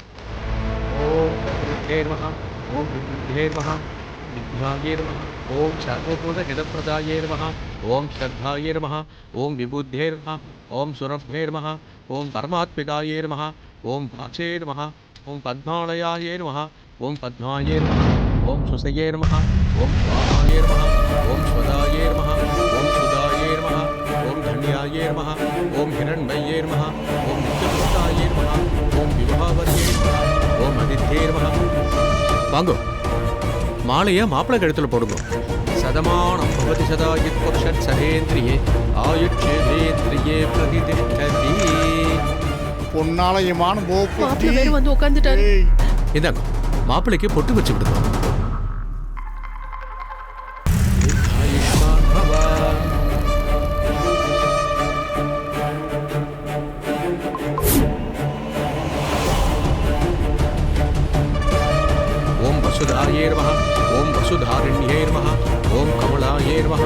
ஓம் வித்யே நமஹ, ஓம் வித்யே நமஹ, வித்யாயே நமஹ, ஓம் சர்வபூத ஹிதப்பிரதாயே நமஹ, ஓம் ஸ்ரத்தாயே நமஹ, ஓம் விபுத்யே நமஹ, ஓம் சுரப்யே நமஹ, ஓம் பரமாத்மிகாயே நமஹ, ஓம் பாக்ஷே நமஹ, ஓம் பத்மாலயாயே நமஹ, ஓம் பத்மாயே நமஹ, ஓம் சுசயே நமஹ, ஓம் ஸ்வாஹாயே நமஹ, ஓம் ஸ்வதாயே நமஹ, ஓம் சுதாயே நமஹ, ஓம் தன்யாயே நமஹ, ஓம் ஹிரண்மயே நமஹ, ஓம் நித்யபுத்தாயே நமஹ, ஓம் விபாவரியே நமஹ, ஓம் அதித்யே நமஹ. வாங்கோ, மாலையை மாப்பிள்ளை கழுத்துல போடுங்க. சதமானம் பவதி சதாயித் பக்ஷத் சதேந்திரியே ஆயுட்சேவேந்திரியே பிரதிதிஷ்டதி. பொன்னால எமான மாப்பிள்ளை வேற வந்து உட்கார்ந்துட்டாரு. இந்தாங்க, மாப்பிள்ளைக்கு பொட்டு வச்சு விடுங்க. ஆயுஷ்மான் பவ. ஓம் வசுதாயே நமஹ, ஓம் வசுதாரண்யே நமஹ, ஓம் கமலாயே நமஹ,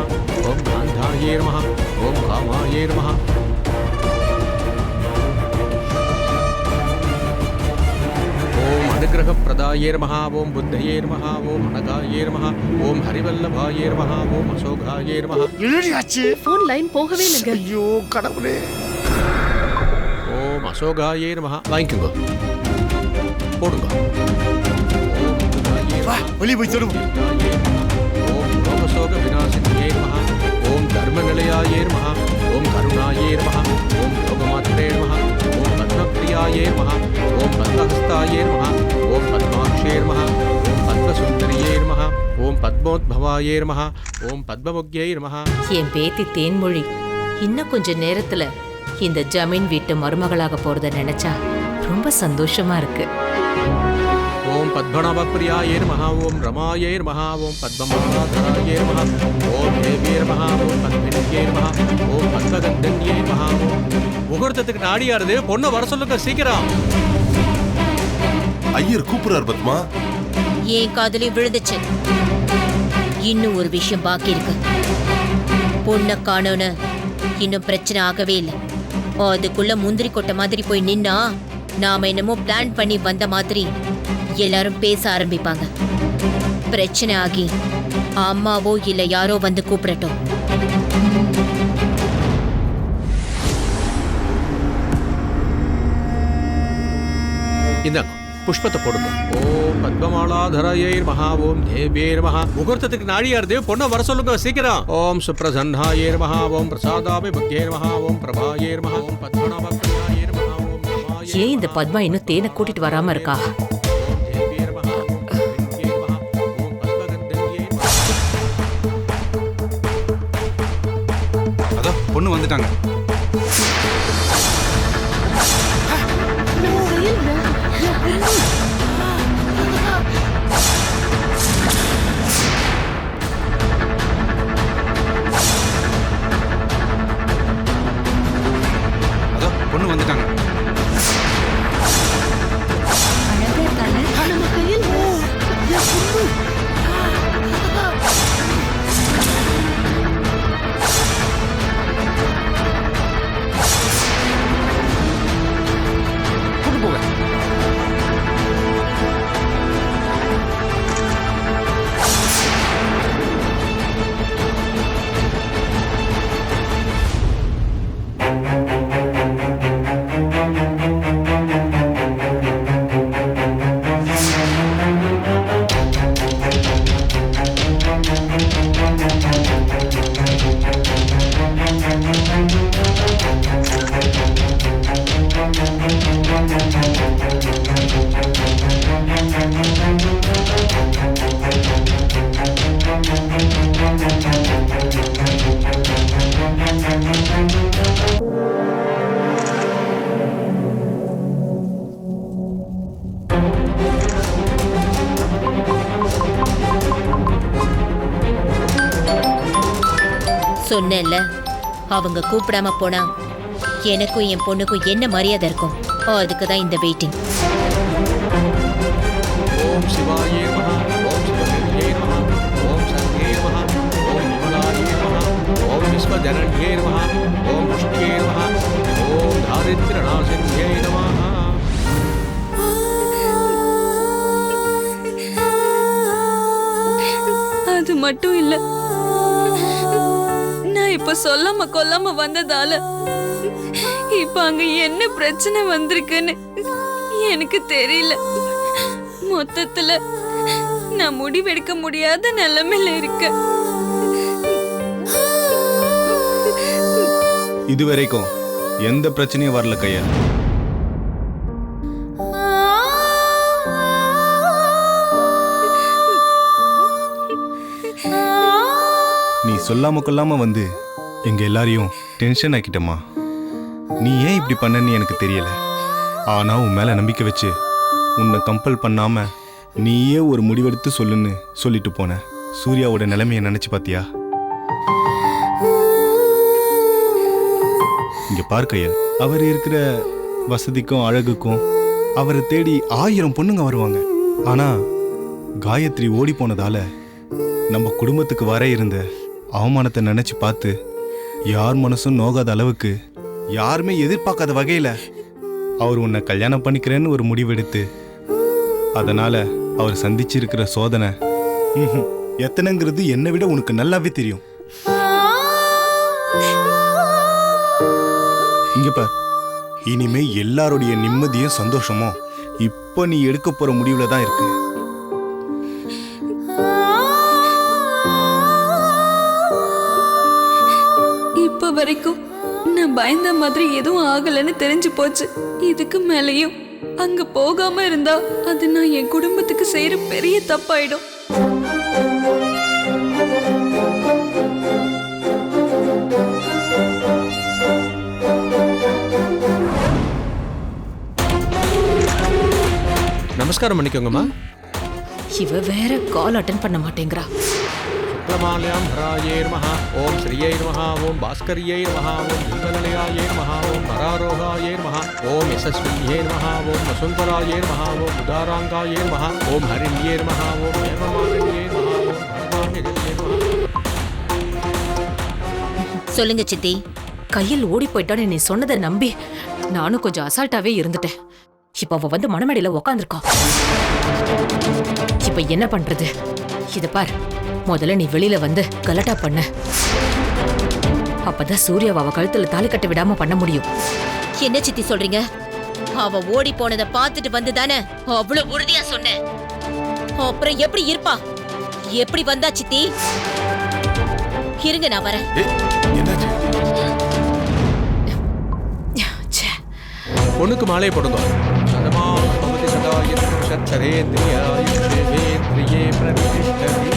ஓம் காந்தாயே நமஹ, ஓம் காமாயே நமஹ. ஓம் அனுகிரகப்பிரதாயே நமஹ, ஓம் புத்தயே நமஹ, ஓம் அனகாயே நமஹ, ஓம் ஹரிவல்லபாயே நமஹ, ஓம் அசோகாயே நமஹ. எழுதியாச்சு. போன் லைன் போகவே இல்லைங்க. ஐயோ கடவுளே. ஓம் அசோகாயே நமஹ. வாங்கிக்கோங்க, போடுங்க. வா, வெளியே போய் தொடுவோம். ஓம் ரோகசோக விநாசினியே நமஹ, ஓம் தர்மநிலையாயே நமஹ, ஓம் கருணாயே நமஹ, ஓம் யோகமாத்ரே நமஹ, ஓம் பத்மப்ரியாயே நமஹ, ஓம் பத்மஹஸ்தாயே நமஹ, ஓம் பத்மாக்ஷே நமஹ, ஓம் பத்மசுந்தரியே நமஹ, ஓம் பத்மோத்பவாயே நமஹ, ஓம் பத்மமுக்யே நமஹ. என் பேத்தி தேன்மொழி இன்னும் கொஞ்ச நேரத்துல இந்த ஜமீன் வீட்டு மருமகளாக போறத நினைச்சா ரொம்ப சந்தோஷமா இருக்கு. ஓம் பத்மநாபப்பிரியாயே நமஹ, ஓம் ரமாயே நமஹ, ஓம் பத்மமாலாதராயே நமஹ, ஓம் தேவியே நமஹ, ஓம் பத்மினியே நமஹ, ஓம் பத்மகந்தன்யே நமஹ. முகூர்த்தத்துக்கு நாடியாருது, பொண்ணை வர சொல்லுங்க சீக்கிரம். ஐயர் கூப்பிடுறாரு பத்மா. என் காதுலயும் விழுந்துச்சு. இன்னும் ஒரு விஷயம் பாக்கி இருக்கு. பொண்ணை காணோன்னு இன்னும் பிரச்சனை ஆகவே இல்லை. அதுக்குள்ள முந்திரி கொட்டை மாதிரி போய் நின்னா நாம என்னமோ பிளான் பண்ணி வந்த மாதிரி எல்லாரும் பேச ஆரம்பிப்பாங்க. பிரச்சனை ஆகி அம்மாவோ இல்ல யாரோ வந்து கூப்பிடட்டும். இந்தாங்க, புஷ்பத்தை போடுங்க. ஓம் பத்மமாலாதராயே நமஹ, ஓம் தேவியே நமஹ. முகூர்த்தத்துக்கு நாடியாருது, பொண்ணை வர சொல்லுங்க சீக்கிரம். ஓம் சுப்ரசன்னாயே நமஹ, ஓம் பிரசாதாபிமுக்யே நமஹ, ஓம் பிரபாயே நமஹ, ஓம் பத்மநாபப்பிரியாயே நமஹ, ஓம் ரமாயே. ஏன் இந்த பத்மா இன்னும் தேனை கூட்டிட்டு வராம இருக்கா? அதான் பொண்ணு வந்துட்டாங்க. அதான் பொண்ணு வந்துட்டாங்க. நம்ம கையில் சொன்னேன்ல, அவங்க கூப்பிடாம போனா எனக்கும் என் பொண்ணுக்கும் என்ன மரியாதை இருக்கும்? அதுக்கு தான் இந்த வெயிட்டிங். ஓம் சிவாயே நமஹ, ஓம் சிவகங்கையே நமஹ, ஓம் சரண்யே நமஹ, ஓம் விமலாயே நமஹ, ஓம் விஸ்வஜனன்யே நமஹ, ஓம் புஷ்டியே நமஹ, ஓம் தாரித்ர்யநாசின்யே நமஹ. அது மட்டும் இல்ல, நான் இப்ப சொல்லாம கொல்லாம வந்ததால இப்ப அங்க என்ன பிரச்சனை வந்திருக்குன்னு எனக்கு தெரியல. மொத்தத்துல நான் முடிவெடுக்க முடியாத நிலைமையில இருக்கேன். இதுவரைக்கும் எந்த பிரச்சனையும் வரல கையல். நீ சொல்லாம கொல்லாம வந்து எங்க எல்லாரையும் டென்ஷன் ஆக்கிட்டமா. நீ ஏன் இப்படி பண்ணன்னு எனக்கு தெரியல. ஆனா உன் மேல நம்பிக்கை வச்சு உன்னை கம்பல் பண்ணாம நீயே ஒரு முடிவெடுத்து சொல்லுன்னு சொல்லிட்டு போன. சூர்யாவோட நிலைமையை நினைச்சு பாத்தியா? இங்க பார் கையல், அவர் இருக்கிற வசதிக்கும் அழகுக்கும் அவரை தேடி 1000 பொண்ணுங்க வருவாங்க. ஆனா காயத்ரி ஓடி போனதால நம்ம குடும்பத்துக்கு வர இருந்த அவமானத்தை நினைச்சு பார்த்து யார் மனசும் நோகாத அளவுக்கு, யாருமே எதிர்பார்க்காத வகையில அவர் உன்னை கல்யாணம் பண்ணிக்கிறேன்னு ஒரு முடிவெடுத்து, அதனால அவர் சந்திச்சிருக்கிற சோதனை எத்தனைங்கிறது என்னை விட உனக்கு நல்லாவே தெரியும். இங்க பார், இனிமே எல்லாருடைய நிம்மதியும் சந்தோஷமும் இப்ப நீ எடுக்க போற முடிவுல தான் இருக்கு. இப்ப வரைக்கும் நான் பயந்த மாதிரி எதுவும் ஆகலன்னு தெரிஞ்சு போச்சு. இதுக்கு மேலையும் அங்க போகாம இருந்தா அது நான் என் குடும்பத்துக்கு செய்யற பெரிய தப்பாயிடும். நமஸ்காரம் பண்ணிக்கோங்கம்மா. இவ வேற கால் அட்டன் பண்ண மாட்டேங்கிறா. சுப்ரமால்யாம் ஹராயே நமஹ, ஓம் ஸ்ரீயே நமஹ, ஓம் பாஸ்கரியே நமஹ, ஓம் மங்களநிலையாயே நமஹ, ஓம் நராரோகாயே நமஹ, ஓம் யசஸ்வின்யே நமஹ, ஓம் வசுந்தராயே நமஹ, ஓம் உதாராங்காயே நமஹ, ஓம் ஹரிண்யே நமஹ, ஓம் ஏவமாலின்யே நமஹ, ஓம் பரமாஹிரண்யே நமஹ. சொல்லுங்க சித்தி. கையில் ஓடி போயிட்டான்னு நீ சொன்னதை நம்பி நானும் கொஞ்சம் அசால்ட்டாவே இருந்துட்டேன். இப்ப அவ வந்து மணமேடையில உக்காந்துருக்கா. இப்ப என்ன பண்றது? இத பார், முதல்ல நீ வெளியில வந்து கலட்டா பண்ண. அப்பதான் சூர்யாவை அவ கழுத்துல தாலி கட்ட விடாம பண்ண முடியும். என்ன சித்தி சொல்றீங்க? அவ ஓடி போனதை பார்த்துட்டு வந்து தானே அவ்வளவு உறுதியா சொன்னேன். அப்புறம் எப்படி இருப்பா? எப்படி வந்தா சித்தி? இருங்க, நான் வரேன். பொண்ணுக்கு மாலை போடுங்க. சதமா பவதி சதா யத்ர சத்சரேந்திரியாய தேவேந்திரியே பிரதிஷ்டதி.